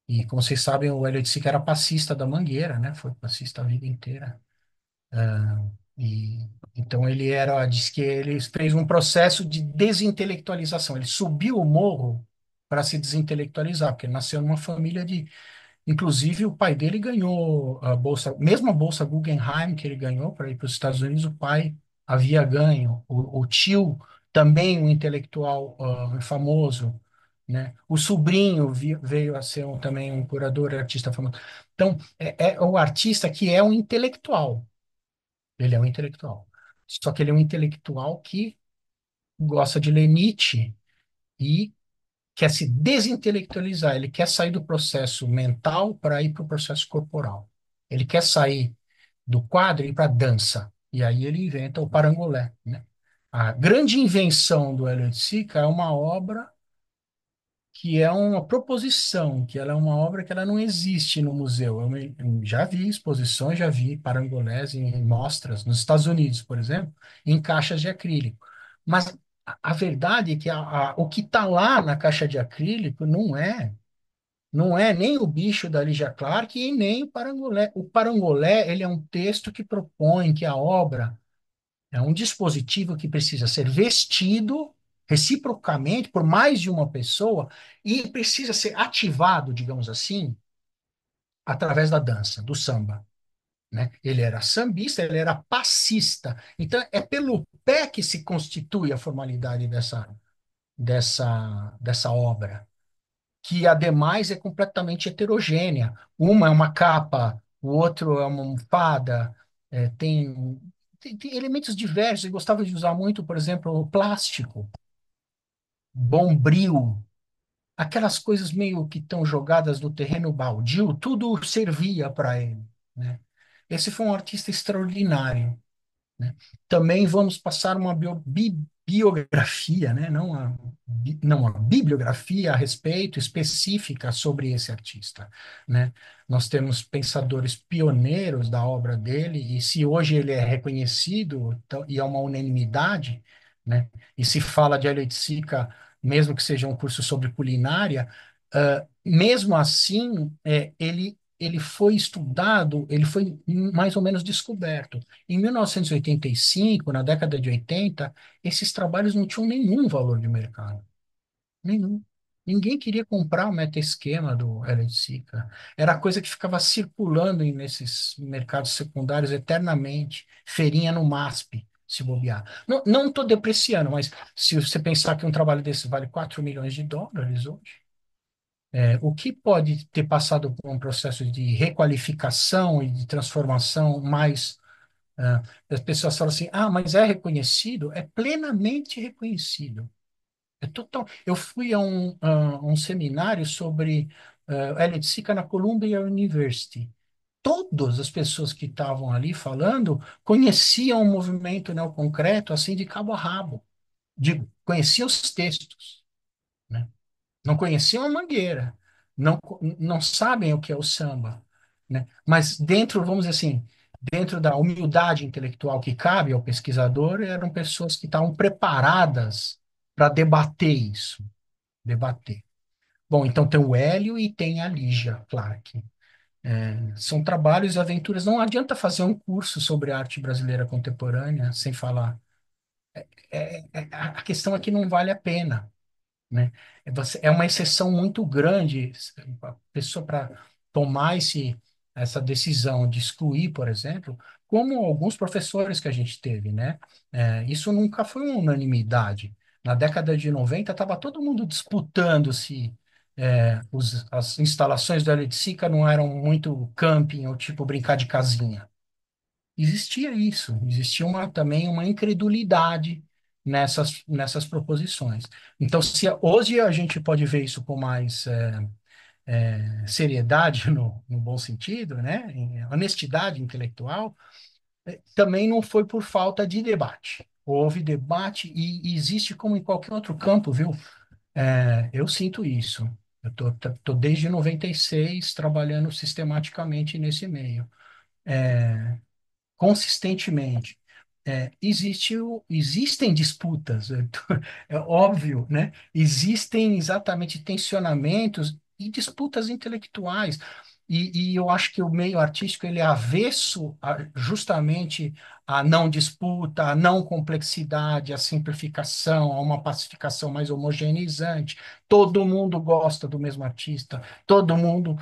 E como vocês sabem, o Elliot Sica era passista da Mangueira, né? Foi passista a vida inteira. E então ele era, diz que ele fez um processo de desintelectualização. Ele subiu o morro para se desintelectualizar, porque ele nasceu numa família de. Inclusive, o pai dele ganhou a bolsa, mesmo a bolsa Guggenheim que ele ganhou para ir para os Estados Unidos, o pai havia ganho. O tio, também um intelectual famoso, né? O sobrinho veio a ser também um curador, artista famoso. Então, é o artista que é um intelectual. Ele é um intelectual. Só que ele é um intelectual que gosta de ler Nietzsche e quer se desintelectualizar, ele quer sair do processo mental para ir para o processo corporal. Ele quer sair do quadro e ir para a dança. E aí ele inventa o parangolé, né? A grande invenção do Elliot Sica é uma obra que é uma proposição, que ela é uma obra que ela não existe no museu. Eu já vi exposições, já vi parangolés em mostras nos Estados Unidos, por exemplo, em caixas de acrílico. Mas a verdade é que o que está lá na caixa de acrílico não é nem o bicho da Lígia Clark e nem o parangolé. O parangolé, ele é um texto que propõe que a obra é um dispositivo que precisa ser vestido reciprocamente por mais de uma pessoa e precisa ser ativado, digamos assim, através da dança, do samba, né? Ele era sambista, ele era passista. Então, é pelo pé que se constitui a formalidade dessa obra, que ademais é completamente heterogênea. Uma é uma capa, o outro é uma almofada, tem elementos diversos. Eu gostava de usar muito, por exemplo, o plástico, bombril, aquelas coisas meio que estão jogadas no terreno baldio, tudo servia para ele, né? Esse foi um artista extraordinário, né? Também vamos passar uma biografia, né? Não uma bibliografia a respeito específica sobre esse artista, né? Nós temos pensadores pioneiros da obra dele, e se hoje ele é reconhecido, então, e é uma unanimidade, né? E se fala de Elliot Sica, mesmo que seja um curso sobre culinária, mesmo assim, ele foi estudado, ele foi mais ou menos descoberto. Em 1985, na década de 80, esses trabalhos não tinham nenhum valor de mercado. Nenhum. Ninguém queria comprar o meta-esquema do Elliott Sica. Era coisa que ficava circulando nesses mercados secundários eternamente. Feirinha no MASP, se bobear. Não estou depreciando, mas se você pensar que um trabalho desse vale 4 milhões de dólares hoje, o que pode ter passado por um processo de requalificação e de transformação mais. As pessoas falam assim: ah, mas é reconhecido? É plenamente reconhecido. É total. Eu fui a um seminário sobre Elliott Sica na Columbia University. Todas as pessoas que estavam ali falando conheciam o movimento neoconcreto assim de cabo a rabo. Digo, conheciam os textos, né? Não conheciam a Mangueira, não sabem o que é o samba, né? Mas dentro, vamos dizer assim, dentro da humildade intelectual que cabe ao pesquisador, eram pessoas que estavam preparadas para debater isso, debater. Bom, então tem o Hélio e tem a Lígia Clark. São trabalhos e aventuras. Não adianta fazer um curso sobre arte brasileira contemporânea sem falar. A questão é que não vale a pena, né? É uma exceção muito grande a pessoa para tomar essa decisão de excluir, por exemplo, como alguns professores que a gente teve, né? Isso nunca foi uma unanimidade. Na década de 90 estava todo mundo disputando se as instalações da Eliticica não eram muito camping ou tipo brincar de casinha. Existia isso, existia também uma incredulidade nessas proposições. Então, se hoje a gente pode ver isso com mais seriedade, no bom sentido, né? Honestidade intelectual, também não foi por falta de debate. Houve debate e existe como em qualquer outro campo, viu? Eu sinto isso. Eu tô desde 96 trabalhando sistematicamente nesse meio. Consistentemente. Existem disputas, é óbvio, né? Existem exatamente tensionamentos e disputas intelectuais. E eu acho que o meio artístico ele é avesso justamente à não disputa, à não complexidade, à simplificação, a uma pacificação mais homogeneizante. Todo mundo gosta do mesmo artista, todo mundo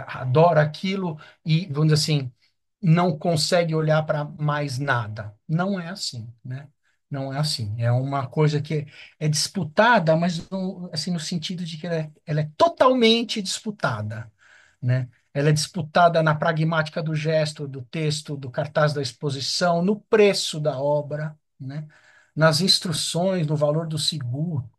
adora aquilo e, vamos dizer assim, não consegue olhar para mais nada. Não é assim, né? Não é assim. É uma coisa que é disputada, mas assim, no sentido de que ela é totalmente disputada, né? Ela é disputada na pragmática do gesto, do texto, do cartaz da exposição, no preço da obra, né? Nas instruções, no valor do seguro,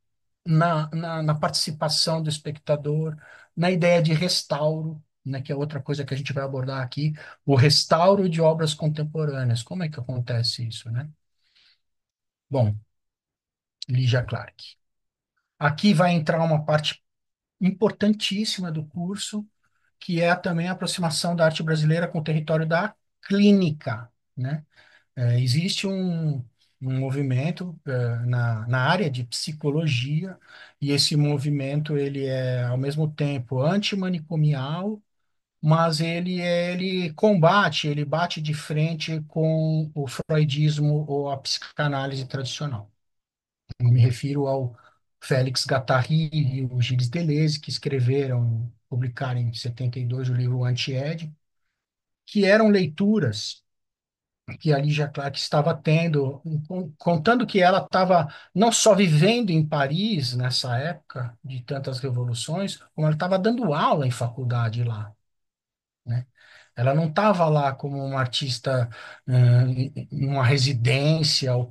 na participação do espectador, na ideia de restauro, né, que é outra coisa que a gente vai abordar aqui, o restauro de obras contemporâneas. Como é que acontece isso, né? Bom, Lígia Clark. Aqui vai entrar uma parte importantíssima do curso, que é também a aproximação da arte brasileira com o território da clínica, né? Existe um movimento na área de psicologia, e esse movimento ele é, ao mesmo tempo, antimanicomial, mas ele combate, ele bate de frente com o freudismo ou a psicanálise tradicional. Eu me refiro ao Félix Guattari e o Gilles Deleuze, que escreveram, publicaram em 72 o livro Anti-Ed, que eram leituras que a Lígia Clark estava tendo, contando que ela estava não só vivendo em Paris nessa época de tantas revoluções, como ela estava dando aula em faculdade lá, né? Ela não estava lá como uma artista em uma residência ou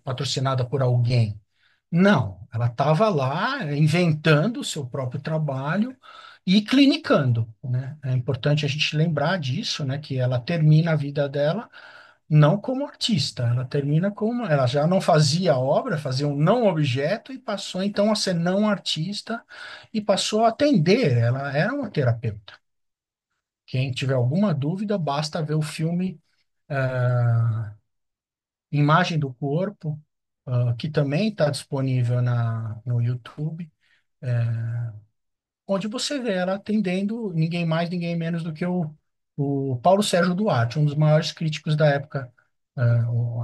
patrocinada por alguém. Não, ela estava lá inventando o seu próprio trabalho e clinicando, né? É importante a gente lembrar disso, né? Que ela termina a vida dela não como artista, ela termina como ela já não fazia obra, fazia um não objeto e passou então a ser não artista e passou a atender. Ela era uma terapeuta. Quem tiver alguma dúvida, basta ver o filme Imagem do Corpo, que também está disponível no YouTube, onde você vê ela atendendo ninguém mais, ninguém menos do que o Paulo Sérgio Duarte, um dos maiores críticos da época,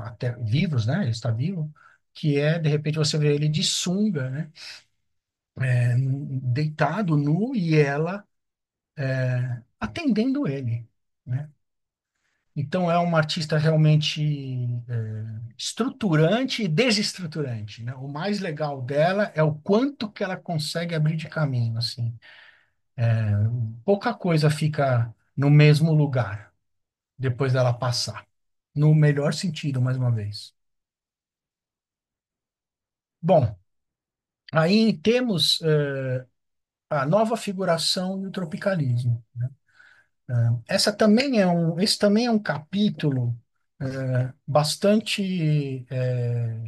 até vivos, né? Ele está vivo, que é, de repente, você vê ele de sunga, né? Deitado, nu, e ela atendendo ele, né? Então, é uma artista realmente estruturante e desestruturante, né? O mais legal dela é o quanto que ela consegue abrir de caminho, assim. Pouca coisa fica no mesmo lugar depois dela passar. No melhor sentido, mais uma vez. Bom, aí temos a nova figuração e o tropicalismo, né? Esse também é um capítulo bastante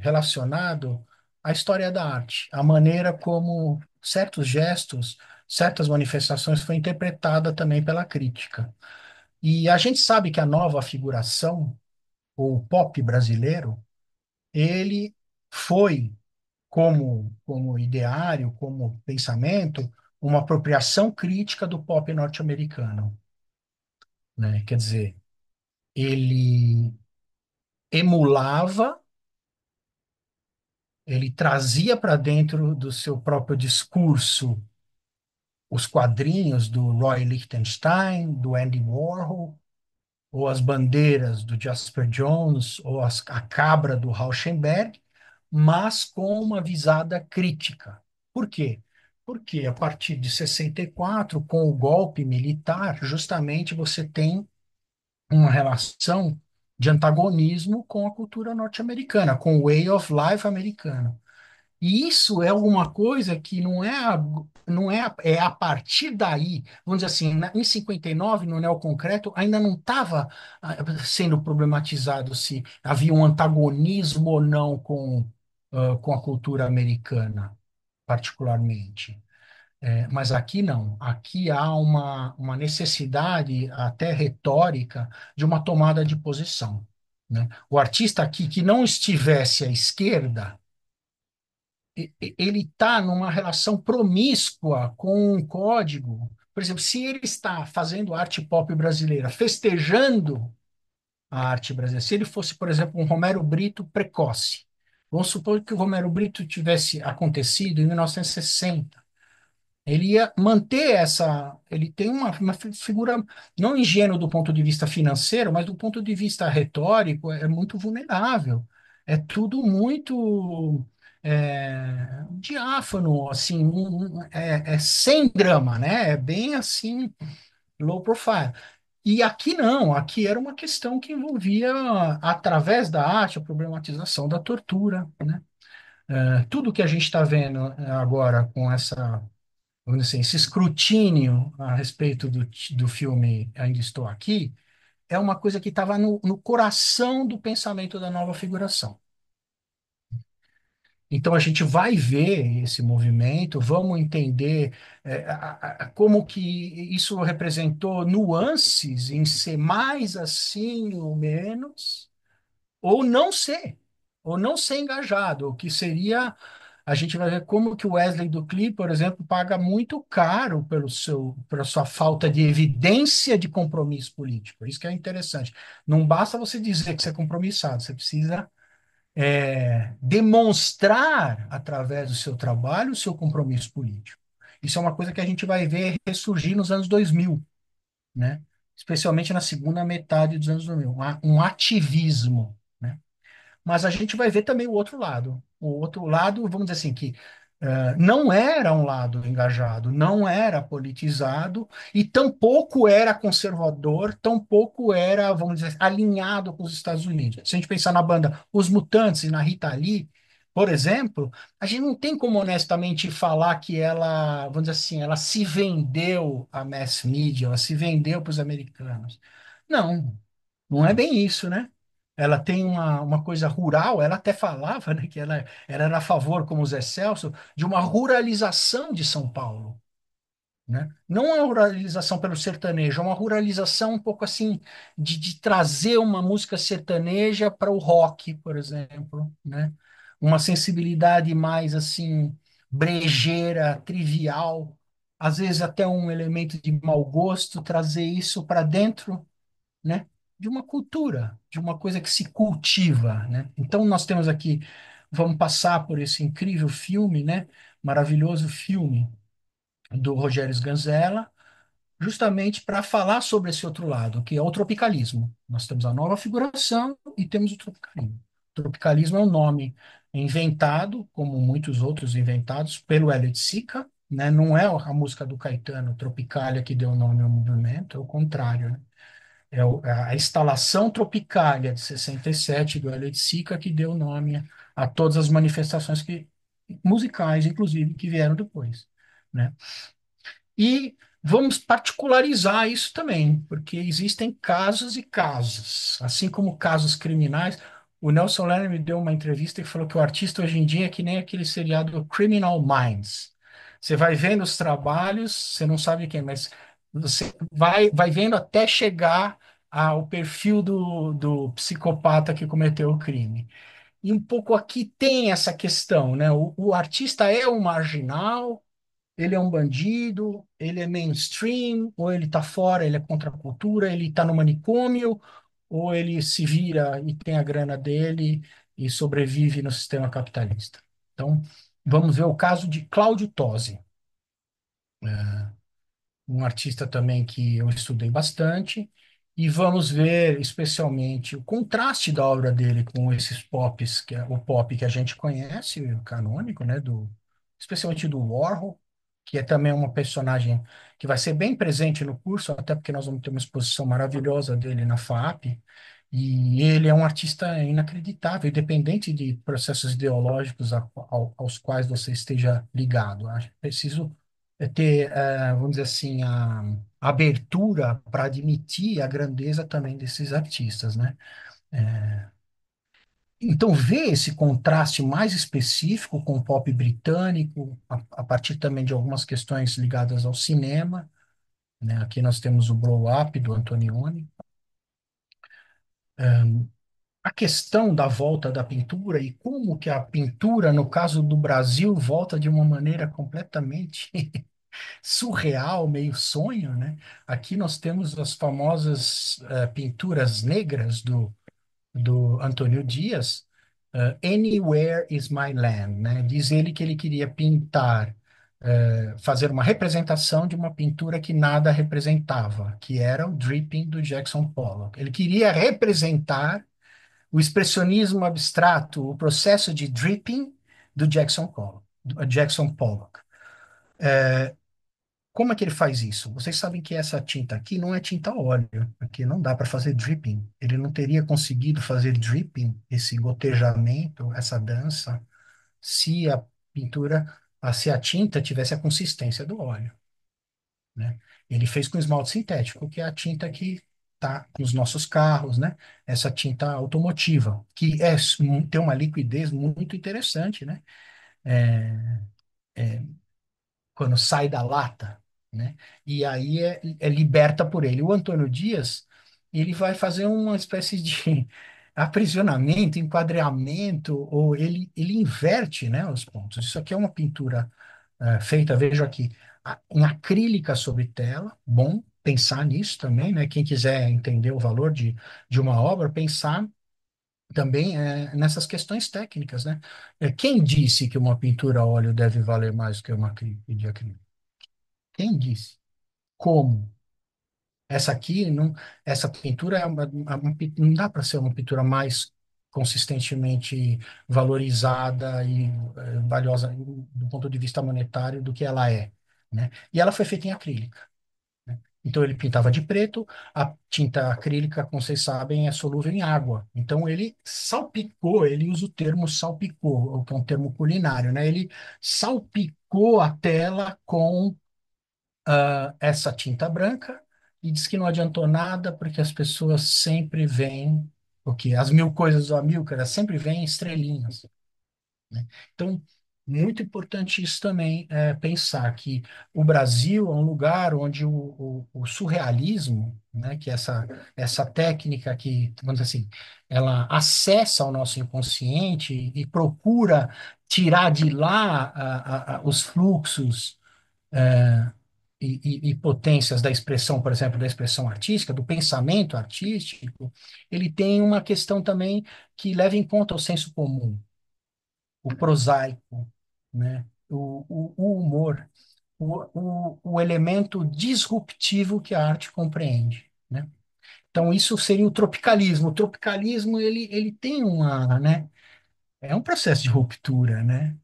relacionado à história da arte, a maneira como certos gestos, certas manifestações foi interpretada também pela crítica. E a gente sabe que a nova figuração, o pop brasileiro, ele foi como ideário, como pensamento, uma apropriação crítica do pop norte-americano, né? Quer dizer, ele emulava, ele trazia para dentro do seu próprio discurso os quadrinhos do Roy Lichtenstein, do Andy Warhol, ou as bandeiras do Jasper Jones, ou a cabra do Rauschenberg, mas com uma visada crítica. Por quê? Porque a partir de 64, com o golpe militar, justamente você tem uma relação de antagonismo com a cultura norte-americana, com o way of life americano. E isso é alguma coisa que é a partir daí, vamos dizer assim, em 59, no neoconcreto, ainda não estava sendo problematizado se havia um antagonismo ou não com a cultura americana, particularmente. Mas aqui não. Aqui há uma necessidade, até retórica, de uma tomada de posição, né? O artista aqui que não estivesse à esquerda, ele está numa relação promíscua com um código. Por exemplo, se ele está fazendo arte pop brasileira, festejando a arte brasileira, se ele fosse, por exemplo, um Romero Brito precoce, vamos supor que o Romero Brito tivesse acontecido em 1960, ele ia manter essa. Ele tem uma figura não ingênua do ponto de vista financeiro, mas do ponto de vista retórico, é muito vulnerável. É tudo muito diáfano, assim, é sem drama, né? É bem assim, low profile. E aqui não, aqui era uma questão que envolvia, através da arte, a problematização da tortura, né? Tudo que a gente está vendo agora com essa, vamos dizer assim, esse escrutínio a respeito do filme Ainda Estou Aqui, é uma coisa que estava no coração do pensamento da nova figuração. Então a gente vai ver esse movimento, vamos entender como que isso representou nuances em ser mais assim ou menos, ou não ser, ou não ser engajado, o que seria. A gente vai ver como que o Wesley Ducli, por exemplo, paga muito caro pela sua falta de evidência de compromisso político. Isso que é interessante. Não basta você dizer que você é compromissado, você precisa demonstrar, através do seu trabalho, o seu compromisso político. Isso é uma coisa que a gente vai ver ressurgir nos anos 2000, né? Especialmente na segunda metade dos anos 2000, um ativismo, né? Mas a gente vai ver também o outro lado. O outro lado, vamos dizer assim, que não era um lado engajado, não era politizado e tampouco era conservador, tampouco era, vamos dizer, alinhado com os Estados Unidos. Se a gente pensar na banda Os Mutantes e na Rita Lee, por exemplo, a gente não tem como honestamente falar que ela, vamos dizer assim, ela se vendeu à mass media, ela se vendeu para os americanos. Não, não é bem isso, né? Ela tem uma coisa rural, ela até falava, né, que ela era a favor, como o Zé Celso, de uma ruralização de São Paulo, né? Não uma ruralização pelo sertanejo, é uma ruralização um pouco assim, de trazer uma música sertaneja para o rock, por exemplo, né? Uma sensibilidade mais assim, brejeira, trivial, às vezes até um elemento de mau gosto, trazer isso para dentro, né, de uma cultura, de uma coisa que se cultiva, né? Então nós temos aqui, vamos passar por esse incrível filme, né, maravilhoso filme do Rogério Sganzella, justamente para falar sobre esse outro lado, que é o tropicalismo. Nós temos a nova figuração e temos o tropicalismo. O tropicalismo é um nome inventado, como muitos outros inventados, pelo Elliot Sica, né? Não é a música do Caetano, Tropicália, que deu nome ao movimento, é o contrário, né? A instalação Tropicália de 67 do Hélio de Sica que deu nome a todas as manifestações musicais, inclusive, que vieram depois, né? E Vamos particularizar isso também, porque existem casos e casos, assim como casos criminais. O Nelson Lerner me deu uma entrevista e falou que o artista hoje em dia é que nem aquele seriado Criminal Minds. Você vai vendo os trabalhos, você não sabe quem, mas você vai vendo até chegar ao perfil do psicopata que cometeu o crime. E um pouco aqui tem essa questão, né? O artista é um marginal, ele é um bandido, ele é mainstream, ou ele está fora, ele é contra a cultura, ele está no manicômio, ou ele se vira e tem a grana dele e sobrevive no sistema capitalista. Então, vamos ver o caso de Cláudio Tosi, um artista também que eu estudei bastante, e vamos ver especialmente o contraste da obra dele com esses pops, que é o pop que a gente conhece, o canônico, né, especialmente do Warhol, que é também uma personagem que vai ser bem presente no curso, até porque nós vamos ter uma exposição maravilhosa dele na FAP, e ele é um artista inacreditável, independente de processos ideológicos aos quais você esteja ligado. Acho preciso ter, vamos dizer assim, a abertura para admitir a grandeza também desses artistas, né? Então, ver esse contraste mais específico com o pop britânico, a partir também de algumas questões ligadas ao cinema, né? Aqui nós temos o Blow Up, do Antonioni. A questão da volta da pintura e como que a pintura, no caso do Brasil, volta de uma maneira completamente surreal, meio sonho, né? Aqui nós temos as famosas pinturas negras do Antônio Dias, Anywhere is My Land, né? Diz ele que ele queria pintar, fazer uma representação de uma pintura que nada representava, que era o Dripping do Jackson Pollock. Ele queria representar o expressionismo abstrato, o processo de dripping do Jackson Pollock. Como é que ele faz isso? Vocês sabem que essa tinta aqui não é tinta óleo, aqui não dá para fazer dripping. Ele não teria conseguido fazer dripping, esse gotejamento, essa dança, se a pintura, se a tinta tivesse a consistência do óleo, né? Ele fez com esmalte sintético, que é a tinta que está nos nossos carros, né? Essa tinta automotiva, que tem uma liquidez muito interessante, né? Quando sai da lata, né? E aí é liberta por ele. O Antônio Dias, ele vai fazer uma espécie de aprisionamento, enquadramento, ou ele inverte, né, os pontos. Isso aqui é uma pintura feita, vejo aqui, em acrílica sobre tela. Bom pensar nisso também, né? Quem quiser entender o valor de uma obra, pensar também nessas questões técnicas, né? Quem disse que uma pintura a óleo deve valer mais do que uma de acrílico? Quem disse? Como? Essa aqui, não, essa pintura não dá para ser uma pintura mais consistentemente valorizada e valiosa do ponto de vista monetário do que ela é, né? E ela foi feita em acrílica, né? Então ele pintava de preto, a tinta acrílica, como vocês sabem, é solúvel em água. Então ele salpicou, ele usa o termo salpicou, que é um termo culinário, né? Ele salpicou a tela com essa tinta branca e diz que não adiantou nada porque as pessoas sempre veem o que as mil coisas do Amilcar sempre veem estrelinhas, né? Então, muito importante isso também, pensar que o Brasil é um lugar onde o surrealismo, né, que é essa técnica que, vamos dizer assim, ela acessa o nosso inconsciente e procura tirar de lá os fluxos e potências da expressão, por exemplo, da expressão artística, do pensamento artístico, ele tem uma questão também que leva em conta o senso comum, o prosaico, né? O humor, o elemento disruptivo que a arte compreende, né? Então, isso seria o tropicalismo. O tropicalismo, ele tem né? É um processo de ruptura, né?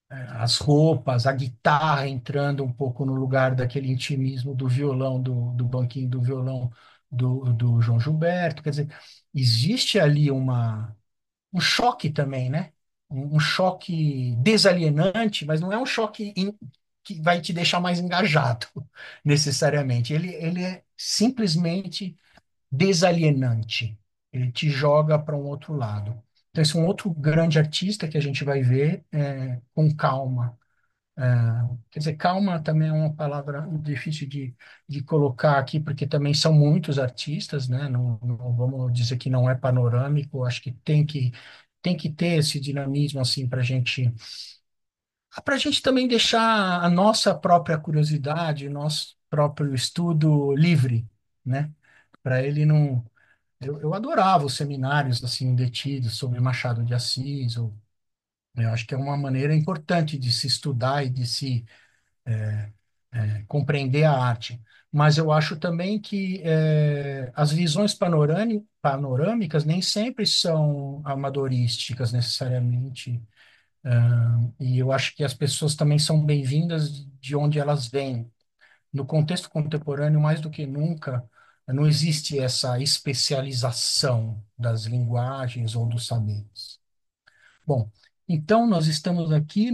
As roupas, a guitarra entrando um pouco no lugar daquele intimismo do violão, do banquinho do violão do João Gilberto. Quer dizer, existe ali um choque também, né? Um choque desalienante, mas não é um choque que vai te deixar mais engajado, necessariamente. Ele é simplesmente desalienante. Ele te joga para um outro lado. Então, esse é um outro grande artista que a gente vai ver com calma. É, quer dizer, calma também é uma palavra difícil de colocar aqui, porque também são muitos artistas, né? Não, não vamos dizer que não é panorâmico, acho que tem que ter esse dinamismo assim para a gente também deixar a nossa própria curiosidade, nosso próprio estudo livre, né? Para ele não. Eu adorava os seminários assim detidos sobre Machado de Assis. Eu acho que é uma maneira importante de se estudar e de se compreender a arte. Mas eu acho também que as visões panorâmicas nem sempre são amadorísticas necessariamente. E eu acho que as pessoas também são bem-vindas de onde elas vêm. No contexto contemporâneo, mais do que nunca, não existe essa especialização das linguagens ou dos saberes. Bom, então nós estamos aqui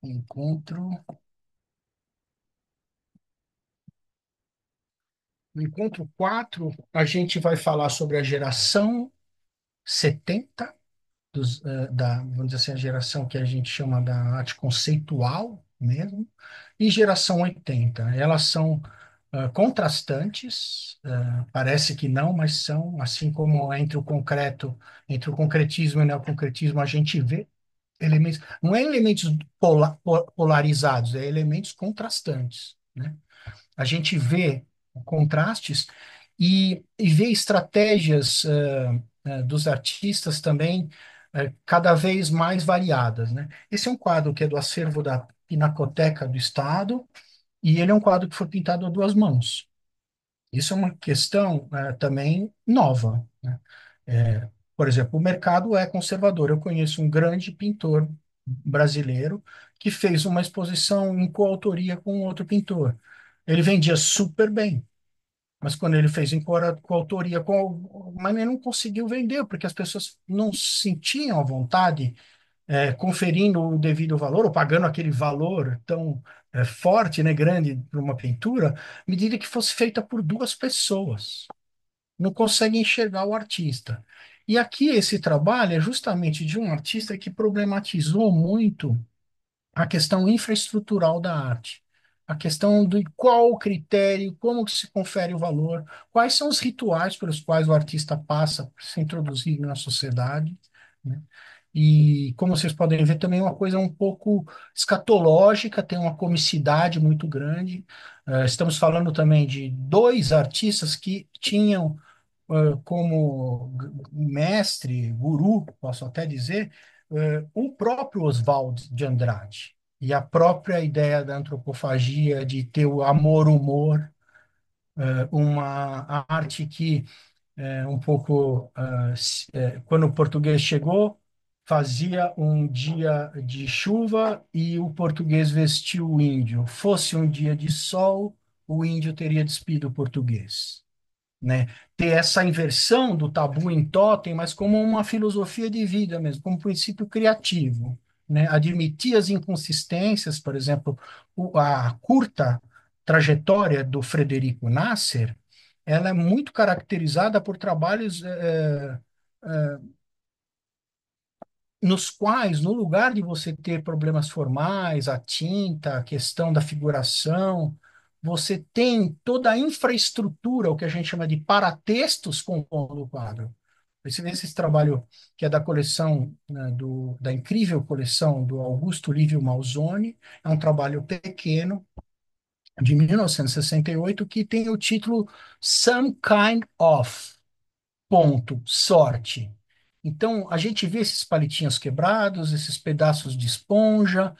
encontro, no encontro 4 a gente vai falar sobre a geração 70 vamos dizer assim, a geração que a gente chama da arte conceitual mesmo, e geração 80. Elas são contrastantes, parece que não, mas são, assim como entre o concretismo e o neoconcretismo, a gente vê elementos, não é elementos polarizados, é elementos contrastantes, né? A gente vê contrastes e vê estratégias dos artistas também cada vez mais variadas, né? Esse é um quadro que é do acervo da Pinacoteca do Estado e ele é um quadro que foi pintado a duas mãos. Isso é uma questão também nova, né? Por exemplo, o mercado é conservador. Eu conheço um grande pintor brasileiro que fez uma exposição em coautoria com outro pintor. Ele vendia super bem, mas quando ele fez em coautoria mas ele não conseguiu vender, porque as pessoas não sentiam a vontade, conferindo o devido valor, ou pagando aquele valor tão forte, né, grande para uma pintura, à medida que fosse feita por duas pessoas. Não consegue enxergar o artista. E aqui esse trabalho é justamente de um artista que problematizou muito a questão infraestrutural da arte, a questão de qual o critério, como que se confere o valor, quais são os rituais pelos quais o artista passa para se introduzir na sociedade, né? E como vocês podem ver, também é uma coisa um pouco escatológica, tem uma comicidade muito grande. Estamos falando também de dois artistas que tinham como mestre, guru, posso até dizer, o próprio Oswald de Andrade. E a própria ideia da antropofagia, de ter o amor-humor, uma arte que um pouco, quando o português chegou, fazia um dia de chuva e o português vestiu o índio. Fosse um dia de sol, o índio teria despido o português, né? Ter essa inversão do tabu em totem, mas como uma filosofia de vida mesmo, como um princípio criativo, né? Admitir as inconsistências, por exemplo, a curta trajetória do Frederico Nasser, ela é muito caracterizada por trabalhos nos quais, no lugar de você ter problemas formais, a tinta, a questão da figuração, você tem toda a infraestrutura, o que a gente chama de paratextos compondo o quadro. Esse trabalho que é da coleção, né, da incrível coleção do Augusto Lívio Malzone, é um trabalho pequeno, de 1968, que tem o título Some Kind of sorte. Então, a gente vê esses palitinhos quebrados, esses pedaços de esponja,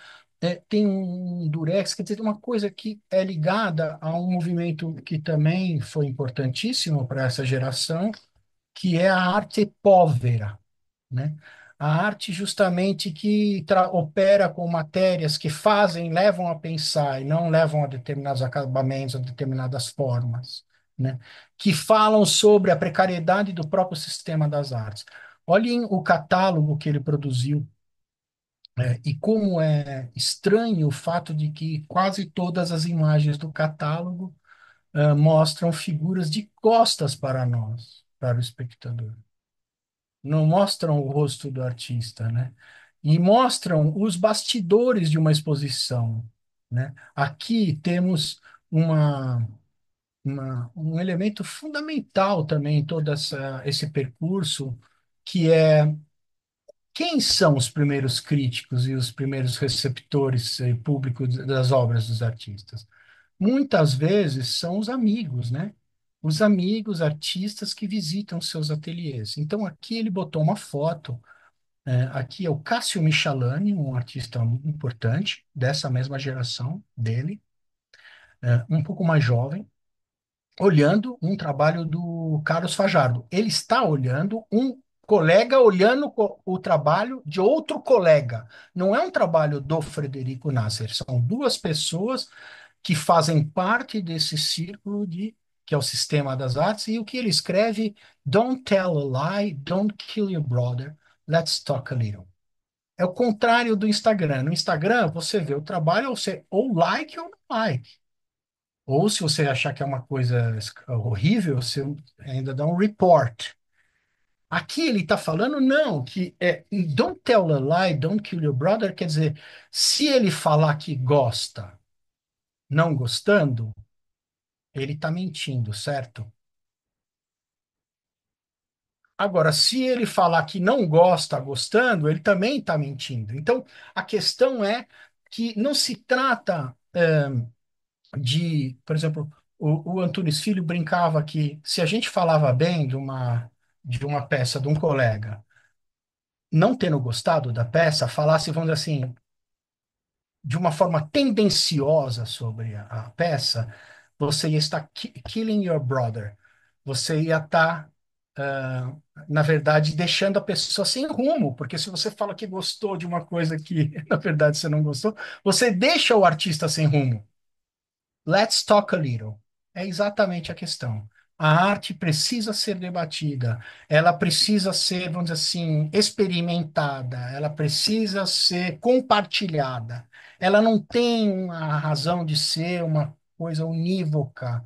tem um durex, quer dizer, uma coisa que é ligada a um movimento que também foi importantíssimo para essa geração, que é a arte povera, né? A arte justamente que opera com matérias que fazem, levam a pensar e não levam a determinados acabamentos, a determinadas formas, né? Que falam sobre a precariedade do próprio sistema das artes. Olhem o catálogo que ele produziu E como é estranho o fato de que quase todas as imagens do catálogo mostram figuras de costas para nós, para o espectador. Não mostram o rosto do artista, né? E mostram os bastidores de uma exposição, né? Aqui temos uma, um elemento fundamental também em todo esse percurso, que é quem são os primeiros críticos e os primeiros receptores públicos das obras dos artistas? Muitas vezes são os amigos, né? Os amigos artistas que visitam seus ateliês. Então, aqui ele botou uma foto. Aqui é o Cássio Michelani, um artista importante dessa mesma geração dele, um pouco mais jovem, olhando um trabalho do Carlos Fajardo. Ele está olhando um colega olhando o trabalho de outro colega. Não é um trabalho do Frederico Nasser, são duas pessoas que fazem parte desse círculo que é o sistema das artes, e o que ele escreve: Don't tell a lie, don't kill your brother, let's talk a little. É o contrário do Instagram. No Instagram, você vê o trabalho, você ou like ou não like. Ou se você achar que é uma coisa horrível, você ainda dá um report. Aqui ele está falando, não, que don't tell a lie, don't kill your brother, quer dizer, se ele falar que gosta, não gostando, ele está mentindo, certo? Agora, se ele falar que não gosta gostando, ele também está mentindo. Então, a questão é que não se trata por exemplo, o Antunes Filho brincava que se a gente falava bem de uma peça de um colega, não tendo gostado da peça, falasse, vamos dizer assim, de uma forma tendenciosa sobre a peça, você ia estar killing your brother. Você ia estar, na verdade, deixando a pessoa sem rumo, porque se você fala que gostou de uma coisa que, na verdade, você não gostou, você deixa o artista sem rumo. Let's talk a little. É exatamente a questão. A arte precisa ser debatida, ela precisa ser, vamos dizer assim, experimentada, ela precisa ser compartilhada. Ela não tem uma razão de ser uma coisa unívoca,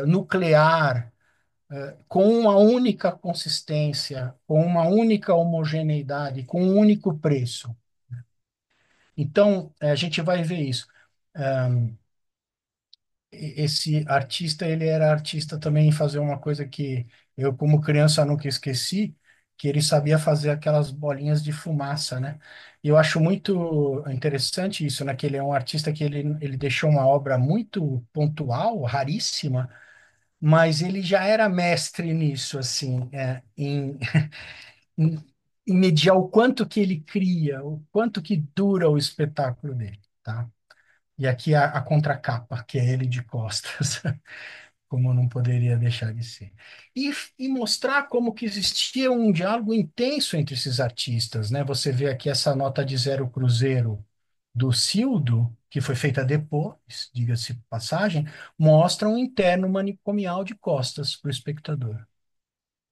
nuclear, com uma única consistência, com uma única homogeneidade, com um único preço. Então, a gente vai ver isso. Esse artista, ele era artista também em fazer uma coisa que eu, como criança, nunca esqueci, que ele sabia fazer aquelas bolinhas de fumaça, né? E eu acho muito interessante isso, né? Que ele é um artista que ele deixou uma obra muito pontual, raríssima, mas ele já era mestre nisso, assim, em, em mediar o quanto que ele cria, o quanto que dura o espetáculo dele, tá? E aqui a contracapa, que é ele de costas, como não poderia deixar de ser. E mostrar como que existia um diálogo intenso entre esses artistas, né? Você vê aqui essa nota de zero cruzeiro do Cildo, que foi feita depois, diga-se de passagem, mostra um interno manicomial de costas para o espectador,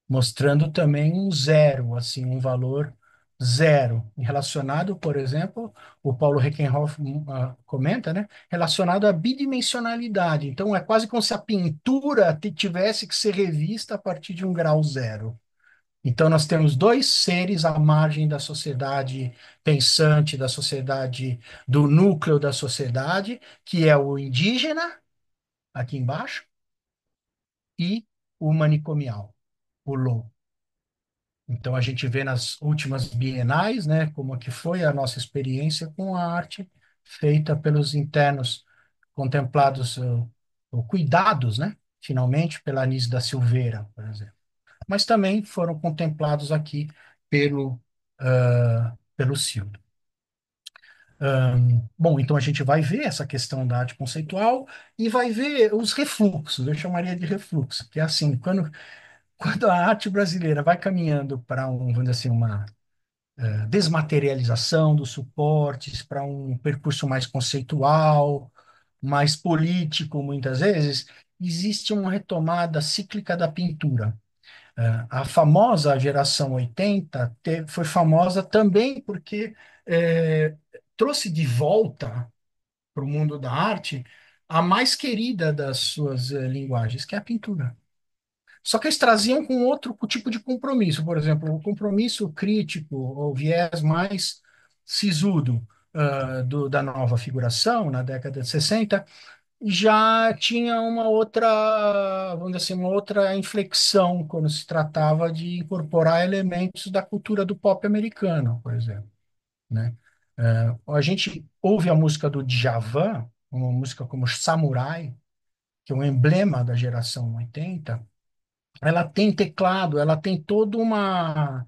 mostrando também um zero, assim, um valor zero, relacionado, por exemplo, o Paulo Reckenhoff comenta, né, relacionado à bidimensionalidade. Então, é quase como se a pintura tivesse que ser revista a partir de um grau zero. Então, nós temos dois seres à margem da sociedade pensante, da sociedade, do núcleo da sociedade, que é o indígena, aqui embaixo, e o manicomial, o louco. Então a gente vê nas últimas bienais, né, como é que foi a nossa experiência com a arte feita pelos internos contemplados ou cuidados, né, finalmente pela Anísio da Silveira, por exemplo. Mas também foram contemplados aqui pelo Cildo. Bom, então a gente vai ver essa questão da arte conceitual e vai ver os refluxos, eu chamaria de refluxo, que é assim, quando a arte brasileira vai caminhando para vamos dizer assim, uma desmaterialização dos suportes, para um percurso mais conceitual, mais político, muitas vezes, existe uma retomada cíclica da pintura. A famosa geração 80 foi famosa também porque eh, trouxe de volta para o mundo da arte a mais querida das suas linguagens, que é a pintura. Só que eles traziam com outro tipo de compromisso, por exemplo, o compromisso crítico, ou viés mais sisudo da nova figuração, na década de 60, já tinha uma outra, vamos dizer assim, uma outra inflexão quando se tratava de incorporar elementos da cultura do pop americano, por exemplo, né? A gente ouve a música do Djavan, uma música como Samurai, que é um emblema da geração 80. Ela tem teclado, ela tem toda uma.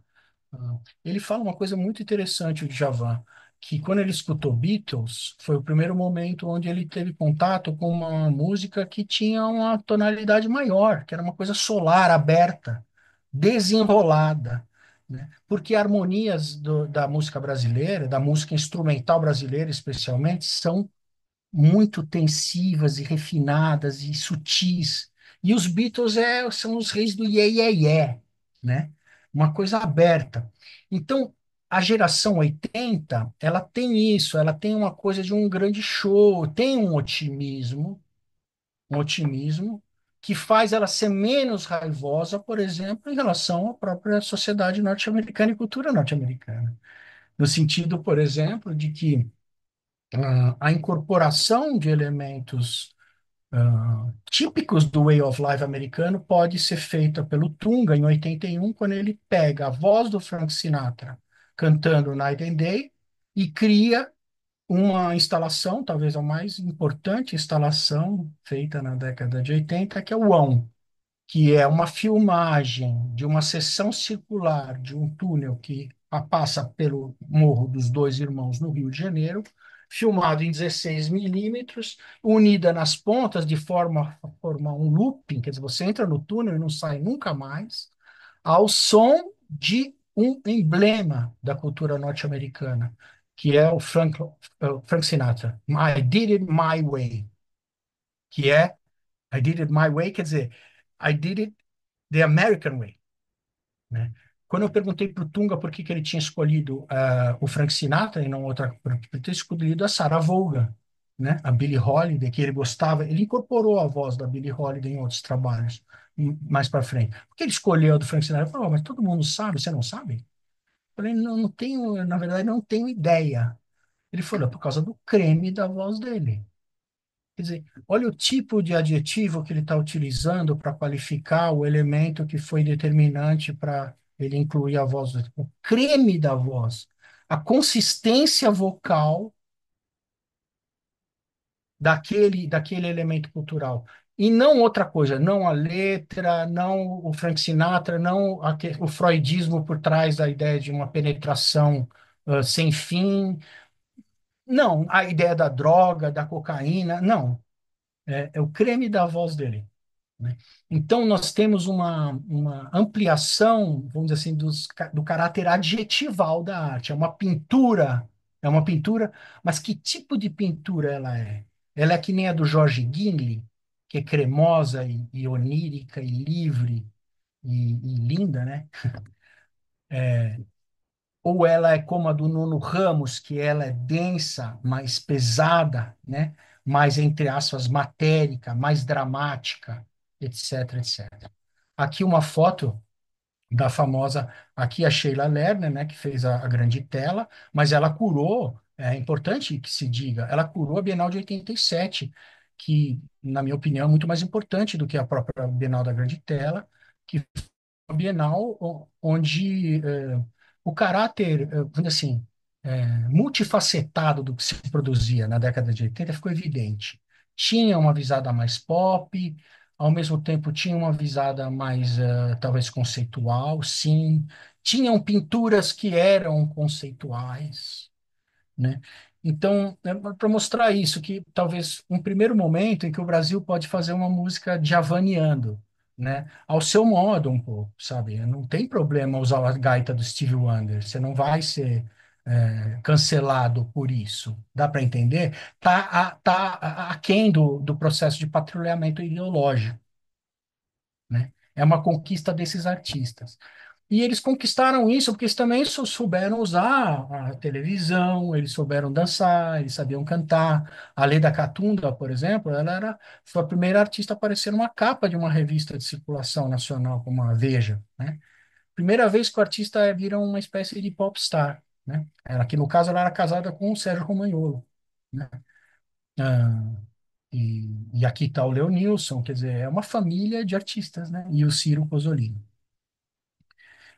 Ele fala uma coisa muito interessante, o Djavan, que quando ele escutou Beatles, foi o primeiro momento onde ele teve contato com uma música que tinha uma tonalidade maior, que era uma coisa solar, aberta, desenrolada, né? Porque harmonias da música brasileira, da música instrumental brasileira especialmente, são muito tensivas e refinadas e sutis. E os Beatles são os reis do iê, iê, iê, né? Uma coisa aberta. Então, a geração 80 ela tem isso, ela tem uma coisa de um grande show, tem um otimismo que faz ela ser menos raivosa, por exemplo, em relação à própria sociedade norte-americana e cultura norte-americana. No sentido, por exemplo, de que a incorporação de elementos típicos do way of life americano pode ser feita pelo Tunga em 81, quando ele pega a voz do Frank Sinatra cantando Night and Day e cria uma instalação, talvez a mais importante instalação feita na década de 80, que é o One, que é uma filmagem de uma seção circular de um túnel que passa pelo Morro dos Dois Irmãos, no Rio de Janeiro, filmado em 16 milímetros, unida nas pontas de forma a formar um looping, quer dizer, você entra no túnel e não sai nunca mais, ao som de um emblema da cultura norte-americana, que é o Frank Sinatra, I Did It My Way, que é I Did It My Way, quer dizer, I did it The American Way, né? Quando eu perguntei para o Tunga por que que ele tinha escolhido o Frank Sinatra e não outra, por ter escolhido a Sarah Vaughan, né? A Billie Holiday, que ele gostava, ele incorporou a voz da Billie Holiday em outros trabalhos mais para frente. Por que ele escolheu a do Frank Sinatra? Ele falou, mas todo mundo sabe, você não sabe? Eu falei, não, não tenho, na verdade, não tenho ideia. Ele falou, por causa do creme da voz dele. Quer dizer, olha o tipo de adjetivo que ele está utilizando para qualificar o elemento que foi determinante para ele incluir a voz, o creme da voz, a consistência vocal daquele elemento cultural. E não outra coisa, não a letra, não o Frank Sinatra, não o freudismo por trás da ideia de uma penetração sem fim, não, a ideia da droga, da cocaína, não. É o creme da voz dele, né? Então, nós temos uma ampliação, vamos dizer assim, do caráter adjetival da arte. É uma pintura, mas que tipo de pintura ela é? Ela é que nem a do George Ginley, que é cremosa e onírica e livre e linda, né? Ou ela é como a do Nuno Ramos, que ela é densa, mais pesada, né? Mais, entre aspas, matérica, mais dramática, etc, etc. Aqui uma foto da famosa, aqui a Sheila Lerner, né, que fez a grande tela, mas ela curou, é importante que se diga, ela curou a Bienal de 87, que, na minha opinião, é muito mais importante do que a própria Bienal da grande tela, que Bienal onde o caráter, vamos dizer assim, multifacetado do que se produzia na década de 80 ficou evidente. Tinha uma visada mais pop, ao mesmo tempo tinha uma visada mais, talvez, conceitual, sim. Tinham pinturas que eram conceituais, né? Então, para mostrar isso, que talvez um primeiro momento em que o Brasil pode fazer uma música javaneando, né? Ao seu modo um pouco, sabe? Não tem problema usar a gaita do Stevie Wonder, você não vai ser cancelado por isso. Dá para entender? Tá aquém do processo de patrulhamento ideológico, né? É uma conquista desses artistas. E eles conquistaram isso porque eles também souberam usar a televisão, eles souberam dançar, eles sabiam cantar. A Leda Catunda, por exemplo, foi a primeira artista a aparecer numa capa de uma revista de circulação nacional, como a Veja, né? Primeira vez que o artista vira uma espécie de popstar, né? Ela, que no caso ela era casada com o Sérgio Romagnolo, né? Ah, e aqui está o Leonilson, quer dizer, é uma família de artistas, né? E o Ciro Cozzolino.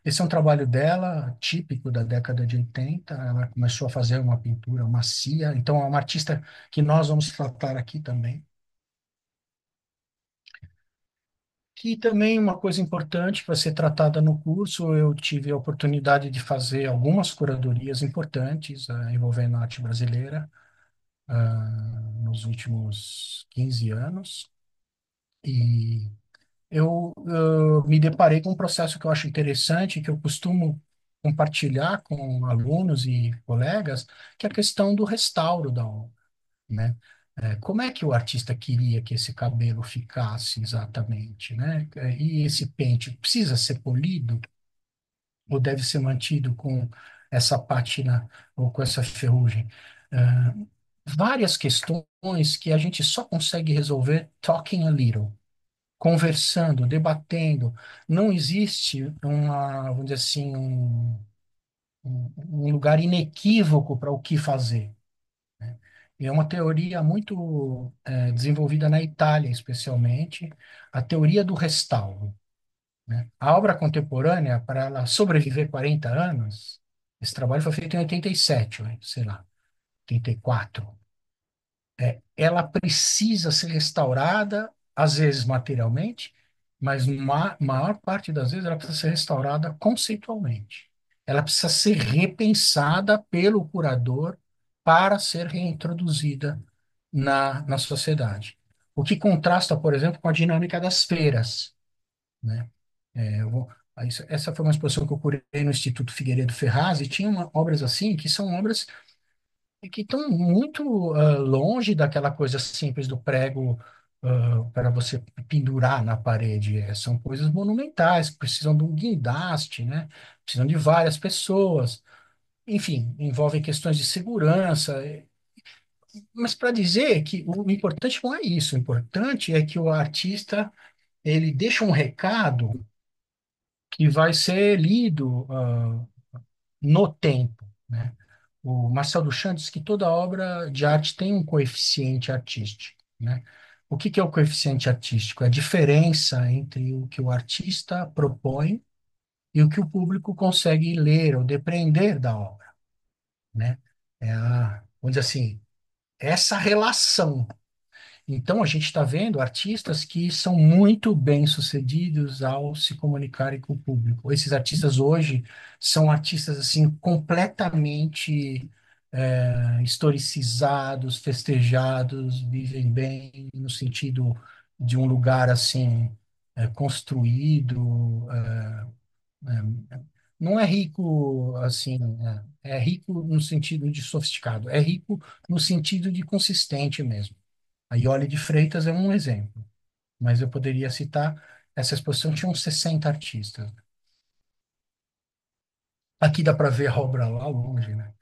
Esse é um trabalho dela, típico da década de 80. Ela começou a fazer uma pintura macia, então é uma artista que nós vamos tratar aqui também. Que também uma coisa importante que vai ser tratada no curso, eu tive a oportunidade de fazer algumas curadorias importantes envolvendo a arte brasileira nos últimos 15 anos. E eu me deparei com um processo que eu acho interessante, que eu costumo compartilhar com alunos e colegas, que é a questão do restauro da obra, né? Como é que o artista queria que esse cabelo ficasse exatamente, né? E esse pente precisa ser polido ou deve ser mantido com essa pátina ou com essa ferrugem? Ah, várias questões que a gente só consegue resolver talking a little, conversando, debatendo. Não existe vamos dizer assim, um lugar inequívoco para o que fazer, né? E é uma teoria muito desenvolvida na Itália, especialmente, a teoria do restauro, né? A obra contemporânea, para ela sobreviver 40 anos, esse trabalho foi feito em 87, sei lá, 84. Ela precisa ser restaurada, às vezes materialmente, mas maior parte das vezes ela precisa ser restaurada conceitualmente. Ela precisa ser repensada pelo curador para ser reintroduzida na sociedade. O que contrasta, por exemplo, com a dinâmica das feiras, né? Essa foi uma exposição que eu curei no Instituto Figueiredo Ferraz e tinha obras assim, que são obras que estão muito longe daquela coisa simples do prego para você pendurar na parede. São coisas monumentais, precisam de um guindaste, né? Precisam de várias pessoas. Enfim, envolvem questões de segurança. Mas para dizer que o importante não é isso, o importante é que o artista ele deixa um recado que vai ser lido no tempo, né? O Marcel Duchamp diz que toda obra de arte tem um coeficiente artístico, né? O que que é o coeficiente artístico? É a diferença entre o que o artista propõe e o que o público consegue ler ou depreender da obra, né? Vamos dizer assim, essa relação. Então, a gente está vendo artistas que são muito bem-sucedidos ao se comunicarem com o público. Esses artistas hoje são artistas assim completamente historicizados, festejados, vivem bem no sentido de um lugar assim construído. Não é rico assim, é rico no sentido de sofisticado, é rico no sentido de consistente mesmo. A Iole de Freitas é um exemplo, mas eu poderia citar, essa exposição tinha uns 60 artistas. Aqui dá para ver a obra lá longe, né?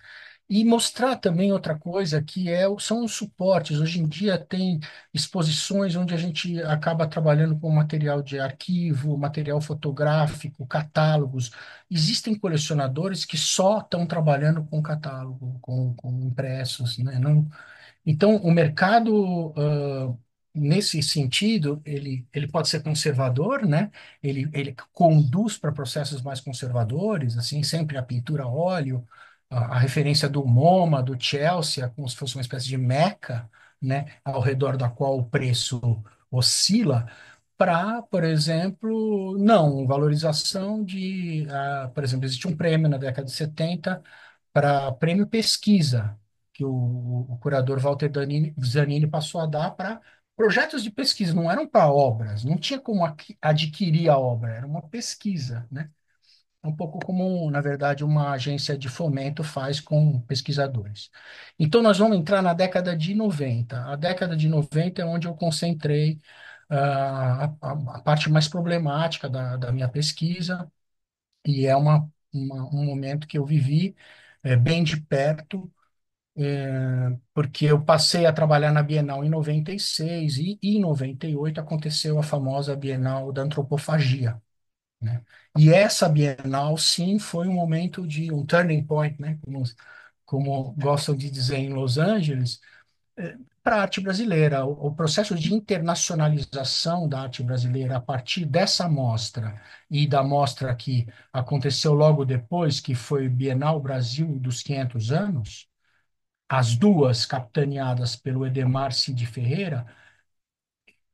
E mostrar também outra coisa que são os suportes. Hoje em dia tem exposições onde a gente acaba trabalhando com material de arquivo, material fotográfico, catálogos. Existem colecionadores que só estão trabalhando com catálogo, com impressos, né? Não, então, o mercado, nesse sentido, ele pode ser conservador, né? Ele conduz para processos mais conservadores, assim, sempre a pintura a óleo, a referência do MoMA, do Chelsea, como se fosse uma espécie de meca, né? Ao redor da qual o preço oscila, para, por exemplo, não, valorização por exemplo, existe um prêmio na década de 70 para prêmio pesquisa, que o curador Walter Zanini passou a dar para projetos de pesquisa, não eram para obras, não tinha como adquirir a obra, era uma pesquisa, né? Um pouco como, na verdade, uma agência de fomento faz com pesquisadores. Então, nós vamos entrar na década de 90. A década de 90 é onde eu concentrei a parte mais problemática da minha pesquisa, e é um momento que eu vivi bem de perto, porque eu passei a trabalhar na Bienal em 96 e em 98 aconteceu a famosa Bienal da Antropofagia, né? E essa Bienal, sim, foi um momento de um turning point, né? Como gostam de dizer em Los Angeles, para a arte brasileira. O processo de internacionalização da arte brasileira a partir dessa mostra e da mostra que aconteceu logo depois, que foi Bienal Brasil dos 500 anos, as duas capitaneadas pelo Edemar Cid Ferreira,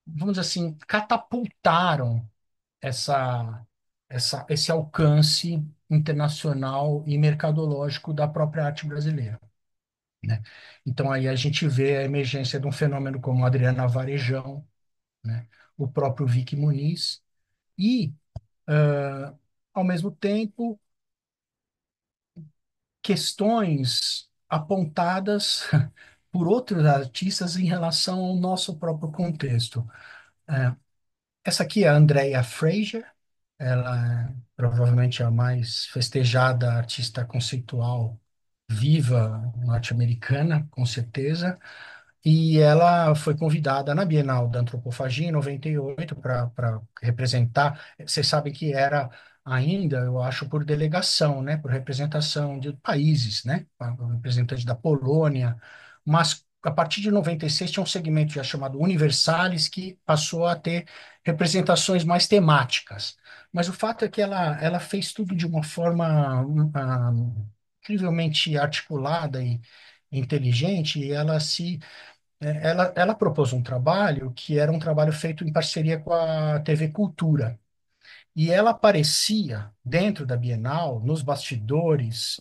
vamos dizer assim, catapultaram essa, esse alcance internacional e mercadológico da própria arte brasileira, né? Então aí a gente vê a emergência de um fenômeno como a Adriana Varejão, né? O próprio Vic Muniz e, ao mesmo tempo, questões apontadas por outros artistas em relação ao nosso próprio contexto. É, essa aqui é a Andrea Fraser, ela é provavelmente a mais festejada artista conceitual viva norte-americana, com certeza. E ela foi convidada na Bienal da Antropofagia em 98 para representar. Vocês sabem que era ainda, eu acho, por delegação, né, por representação de países, né, representante da Polônia, mas a partir de 96 tinha um segmento já chamado Universalis que passou a ter representações mais temáticas. Mas o fato é que ela fez tudo de uma forma incrivelmente articulada e inteligente, e ela propôs um trabalho que era um trabalho feito em parceria com a TV Cultura. E ela aparecia dentro da Bienal, nos bastidores,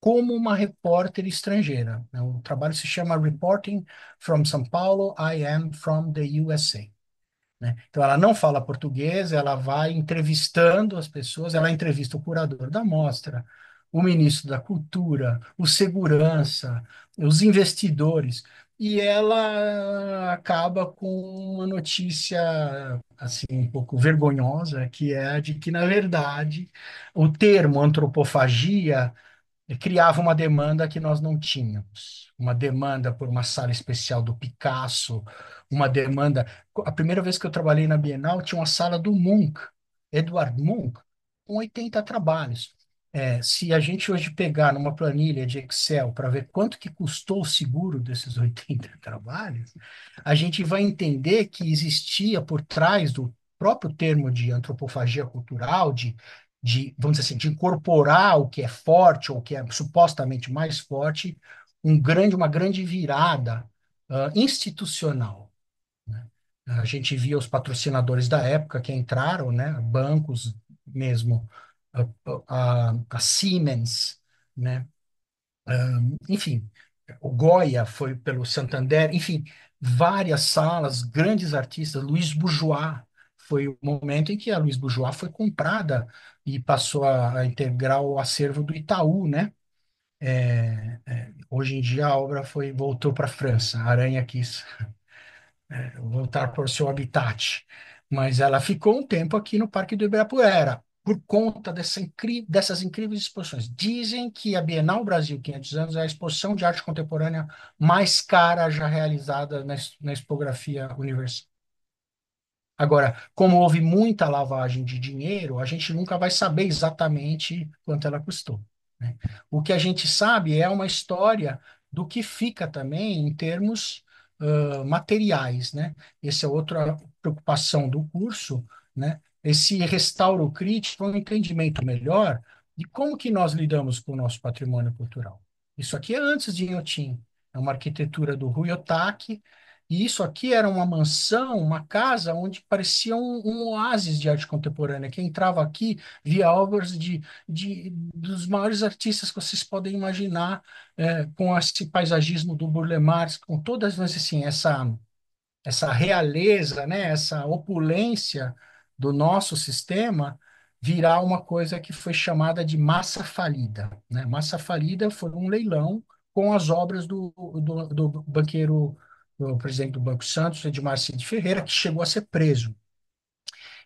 como uma repórter estrangeira, né? O trabalho se chama Reporting from São Paulo, I am from the USA, né? Então, ela não fala português, ela vai entrevistando as pessoas, ela entrevista o curador da mostra, o ministro da Cultura, o segurança, os investidores, e ela acaba com uma notícia assim um pouco vergonhosa, que é a de que, na verdade, o termo antropofagia criava uma demanda que nós não tínhamos. Uma demanda por uma sala especial do Picasso, uma demanda. A primeira vez que eu trabalhei na Bienal, tinha uma sala do Munch, Edward Munch, com 80 trabalhos. Se a gente hoje pegar numa planilha de Excel para ver quanto que custou o seguro desses 80 trabalhos, a gente vai entender que existia por trás do próprio termo de antropofagia cultural, vamos dizer assim, de incorporar o que é forte ou o que é supostamente mais forte, uma grande virada institucional, né? A gente via os patrocinadores da época que entraram, né? Bancos mesmo, a Siemens, né? Enfim, o Goya foi pelo Santander, enfim, várias salas, grandes artistas, Luiz Bourgeois, foi o momento em que a Luiz Bourgeois foi comprada e passou a integrar o acervo do Itaú, né? Hoje em dia a obra voltou para a França, a Aranha quis voltar para o seu habitat. Mas ela ficou um tempo aqui no Parque do Ibirapuera, por conta dessas incríveis exposições. Dizem que a Bienal Brasil 500 anos é a exposição de arte contemporânea mais cara já realizada na expografia universal. Agora, como houve muita lavagem de dinheiro, a gente nunca vai saber exatamente quanto ela custou, né? O que a gente sabe é uma história do que fica também em termos materiais, né? Essa é outra preocupação do curso, né? Esse restauro crítico, um entendimento melhor de como que nós lidamos com o nosso patrimônio cultural. Isso aqui é antes de Inhotim, é uma arquitetura do Rui Otaki, e isso aqui era uma mansão, uma casa onde parecia um oásis de arte contemporânea. Quem entrava aqui via obras dos maiores artistas que vocês podem imaginar, com esse paisagismo do Burle Marx, com todas, mas, assim, essa realeza, né, essa opulência do nosso sistema virar uma coisa que foi chamada de massa falida, né? Massa falida foi um leilão com as obras do banqueiro o presidente do Banco Santos, Edmar Cid Ferreira, que chegou a ser preso.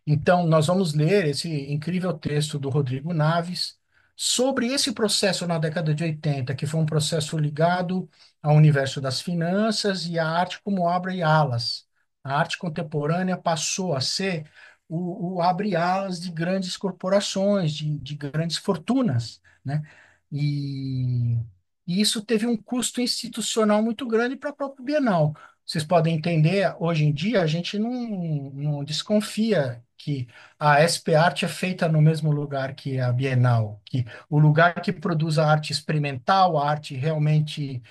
Então, nós vamos ler esse incrível texto do Rodrigo Naves sobre esse processo na década de 80, que foi um processo ligado ao universo das finanças e à arte como abre alas. A arte contemporânea passou a ser o abre-alas de grandes corporações, de grandes fortunas, né? E, e isso teve um custo institucional muito grande para a própria Bienal. Vocês podem entender, hoje em dia a gente não desconfia que a SP Arte é feita no mesmo lugar que a Bienal, que o lugar que produz a arte experimental, a arte realmente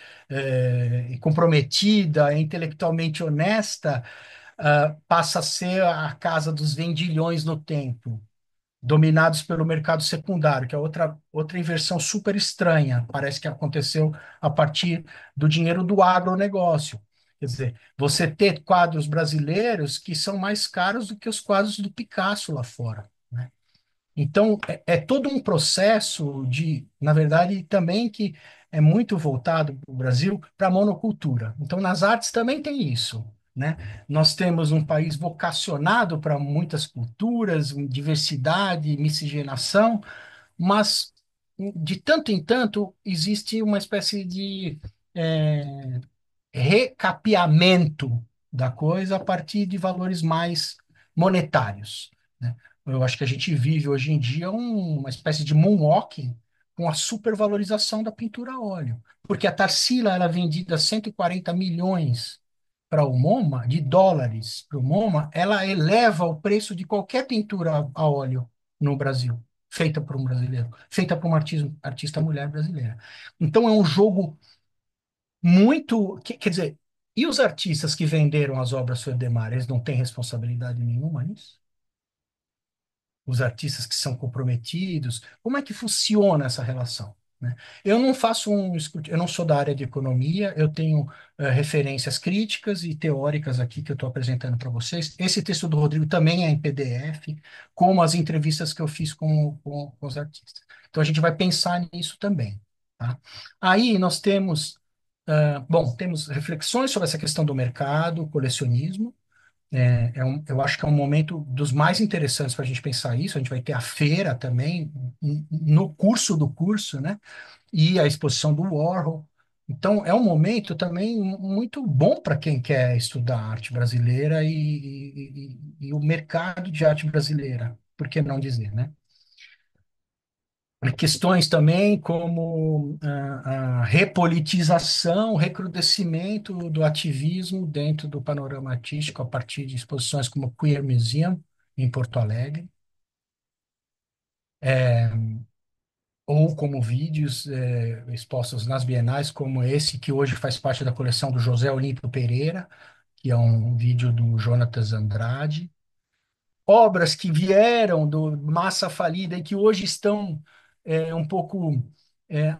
comprometida, intelectualmente honesta, passa a ser a casa dos vendilhões no tempo, dominados pelo mercado secundário, que é outra inversão super estranha, parece que aconteceu a partir do dinheiro do agronegócio. Quer dizer, você ter quadros brasileiros que são mais caros do que os quadros do Picasso lá fora, né? Então, é todo um processo de, na verdade, também que é muito voltado para o Brasil para a monocultura. Então, nas artes também tem isso, né? Nós temos um país vocacionado para muitas culturas, diversidade, miscigenação, mas de tanto em tanto existe uma espécie de recapeamento da coisa a partir de valores mais monetários, né? Eu acho que a gente vive hoje em dia uma espécie de moonwalking com a supervalorização da pintura a óleo, porque a Tarsila era vendida a 140 milhões para o MoMA, de dólares para o MoMA, ela eleva o preço de qualquer pintura a óleo no Brasil, feita por um brasileiro, feita por uma artista mulher brasileira. Então é um jogo muito. Quer dizer, e os artistas que venderam as obras do Edemar, eles não têm responsabilidade nenhuma nisso? Os artistas que são comprometidos, como é que funciona essa relação, né? Eu não faço eu não sou da área de economia, eu tenho referências críticas e teóricas aqui que eu estou apresentando para vocês. Esse texto do Rodrigo também é em PDF, como as entrevistas que eu fiz com os artistas. Então a gente vai pensar nisso também, tá? Aí nós temos, bom, temos reflexões sobre essa questão do mercado, colecionismo. Eu acho que é um momento dos mais interessantes para a gente pensar isso. A gente vai ter a feira também, no curso do curso, né? E a exposição do Warhol. Então, é um momento também muito bom para quem quer estudar arte brasileira e o mercado de arte brasileira, por que não dizer, né? Questões também como a repolitização, o recrudescimento do ativismo dentro do panorama artístico a partir de exposições como o Queer Museum, em Porto Alegre, ou como vídeos expostos nas bienais, como esse que hoje faz parte da coleção do José Olímpio Pereira, que é um vídeo do Jonatas Andrade. Obras que vieram do Massa Falida e que hoje estão um pouco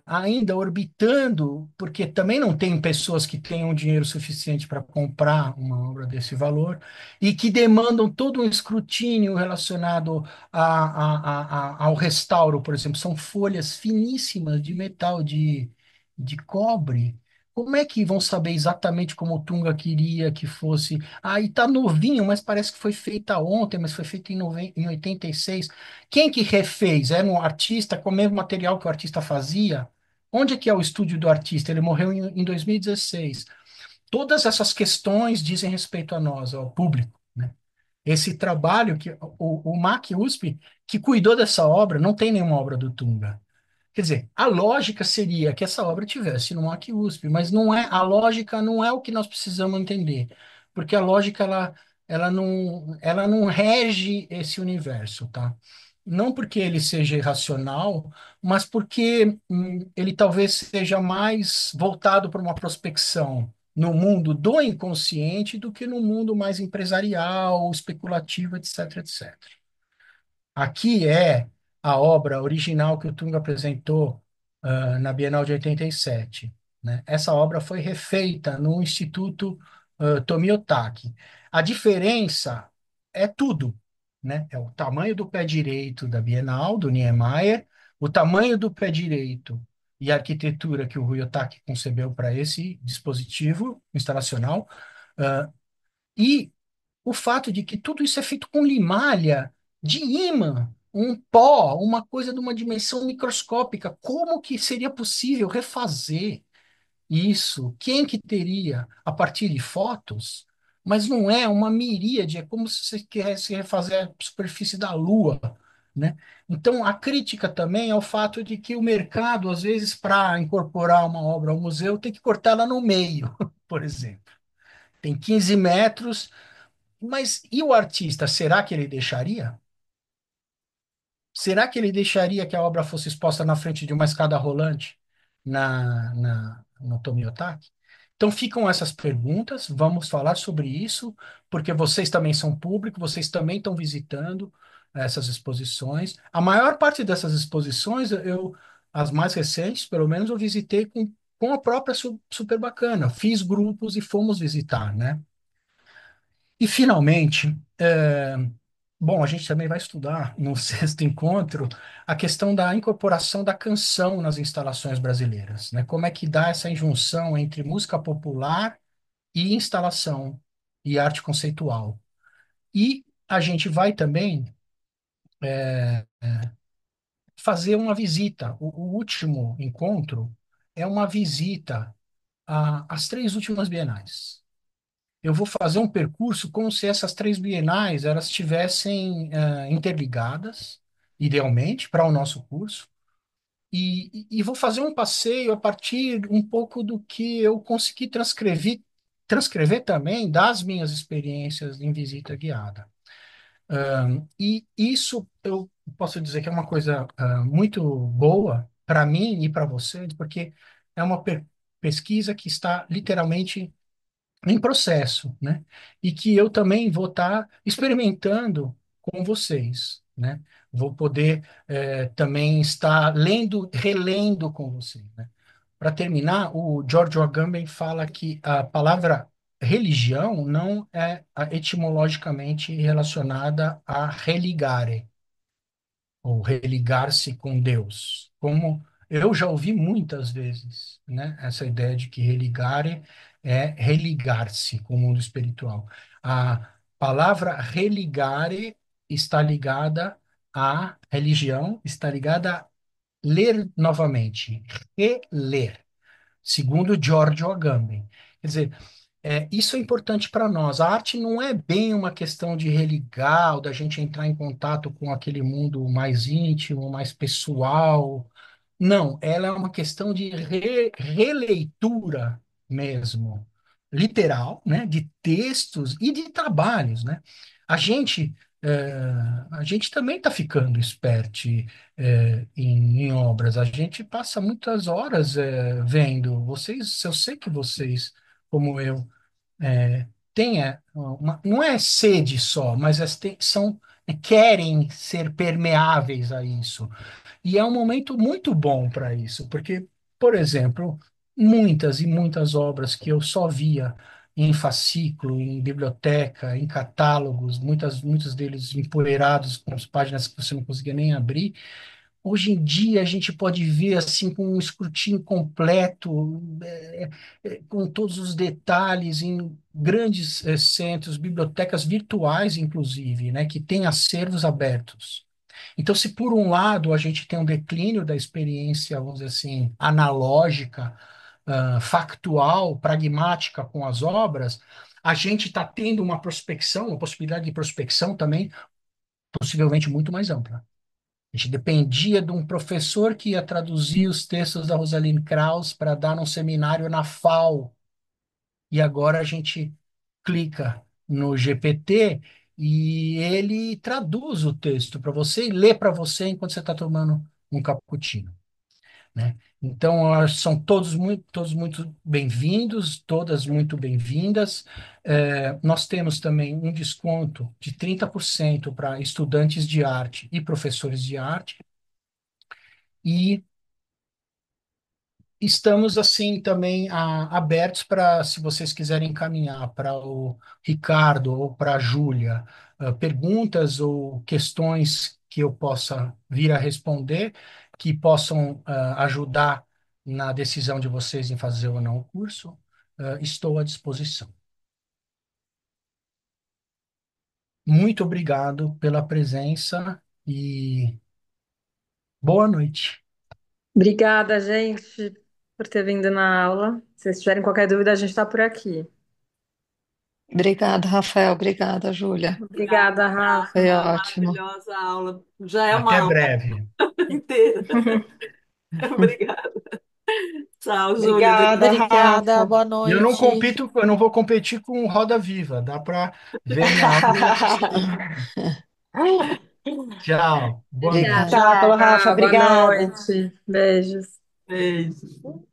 ainda orbitando, porque também não tem pessoas que tenham dinheiro suficiente para comprar uma obra desse valor e que demandam todo um escrutínio relacionado ao restauro, por exemplo. São folhas finíssimas de metal, de cobre. Como é que vão saber exatamente como o Tunga queria que fosse? Ah, e tá novinho, mas parece que foi feita ontem, mas foi feita em 86. Quem que refez? Era um artista com o mesmo material que o artista fazia? Onde é que é o estúdio do artista? Ele morreu em 2016. Todas essas questões dizem respeito a nós, ao público, né? Esse trabalho que o MAC USP, que cuidou dessa obra, não tem nenhuma obra do Tunga. Quer dizer, a lógica seria que essa obra tivesse no MAC USP, mas não é, a lógica não é o que nós precisamos entender, porque a lógica ela não rege esse universo, tá? Não porque ele seja irracional, mas porque ele talvez seja mais voltado para uma prospecção no mundo do inconsciente do que no mundo mais empresarial, especulativo, etc, etc. Aqui é a obra original que o Tung apresentou na Bienal de 87, né? Essa obra foi refeita no Instituto Tomiotaki. A diferença é tudo, né? É o tamanho do pé direito da Bienal, do Niemeyer, o tamanho do pé direito e a arquitetura que o Ryotaki concebeu para esse dispositivo instalacional, E o fato de que tudo isso é feito com limalha de ímã, um pó, uma coisa de uma dimensão microscópica. Como que seria possível refazer isso? Quem que teria a partir de fotos? Mas não é uma miríade, é como se você quisesse refazer a superfície da Lua, né? Então, a crítica também é o fato de que o mercado, às vezes, para incorporar uma obra ao museu, tem que cortar ela no meio, por exemplo. Tem 15 metros, mas e o artista, será que ele deixaria? Será que ele deixaria que a obra fosse exposta na frente de uma escada rolante no Tomiotaki? Então ficam essas perguntas, vamos falar sobre isso, porque vocês também são público, vocês também estão visitando essas exposições. A maior parte dessas exposições, as mais recentes, pelo menos, eu visitei com a própria Super Bacana. Fiz grupos e fomos visitar, né? E, finalmente, bom, a gente também vai estudar no sexto encontro a questão da incorporação da canção nas instalações brasileiras, né? Como é que dá essa injunção entre música popular e instalação e arte conceitual. E a gente vai também fazer uma visita. O último encontro é uma visita às três últimas bienais. Eu vou fazer um percurso como se essas três bienais elas estivessem interligadas, idealmente, para o nosso curso, e vou fazer um passeio a partir um pouco do que eu consegui transcrever também das minhas experiências em visita guiada. E isso eu posso dizer que é uma coisa muito boa para mim e para vocês, porque é uma pesquisa que está literalmente em processo, né? E que eu também vou estar experimentando com vocês, né? Vou poder também estar lendo, relendo com vocês, né? Para terminar, o Giorgio Agamben fala que a palavra religião não é etimologicamente relacionada a religare, ou religar-se com Deus. Como eu já ouvi muitas vezes, né, essa ideia de que religare é religar-se com o mundo espiritual. A palavra religare está ligada à religião, está ligada a ler novamente, reler, segundo Giorgio Agamben. Quer dizer, isso é importante para nós. A arte não é bem uma questão de religar, ou da gente entrar em contato com aquele mundo mais íntimo, mais pessoal. Não, ela é uma questão de releitura mesmo, literal, né, de textos e de trabalhos, né? A gente, a gente também está ficando esperto em obras. A gente passa muitas horas vendo. Vocês, eu sei que vocês, como eu tenha não é sede só, mas querem ser permeáveis a isso. E é um momento muito bom para isso, porque, por exemplo, muitas e muitas obras que eu só via em fascículo, em biblioteca, em catálogos, muitos deles empoeirados, com as páginas que você não conseguia nem abrir. Hoje em dia a gente pode ver assim com um escrutínio completo, com todos os detalhes em grandes centros, bibliotecas virtuais, inclusive, né, que têm acervos abertos. Então, se por um lado a gente tem um declínio da experiência, vamos dizer assim, analógica, factual, pragmática com as obras, a gente está tendo uma prospecção, uma possibilidade de prospecção também, possivelmente muito mais ampla. A gente dependia de um professor que ia traduzir os textos da Rosalind Krauss para dar num seminário na FAO. E agora a gente clica no GPT e ele traduz o texto para você e lê para você enquanto você está tomando um cappuccino, né? Então, são todos muito bem-vindos, todas muito bem-vindas. Nós temos também um desconto de 30% para estudantes de arte e professores de arte. E estamos, assim, também abertos para, se vocês quiserem encaminhar para o Ricardo ou para a Júlia, perguntas ou questões que eu possa vir a responder, que possam, ajudar na decisão de vocês em fazer ou não o curso, estou à disposição. Muito obrigado pela presença e boa noite. Obrigada, gente, por ter vindo na aula. Se vocês tiverem qualquer dúvida, a gente está por aqui. Obrigada, Rafael. Obrigada, Júlia. Obrigada, Foi Rafa. ótimo. Maravilhosa aula. Já é uma Até aula breve. inteira. Obrigada. Tchau, Júlia. Obrigada, Obrigada. Rafa. Boa E eu não noite. compito, eu não vou competir com Roda Viva. Dá para ver minha aula e assistir. Tchau. Boa Tchau, Obrigada. noite. Tchau, tchau. Rafa. Boa Obrigada. noite. Beijos. Beijo.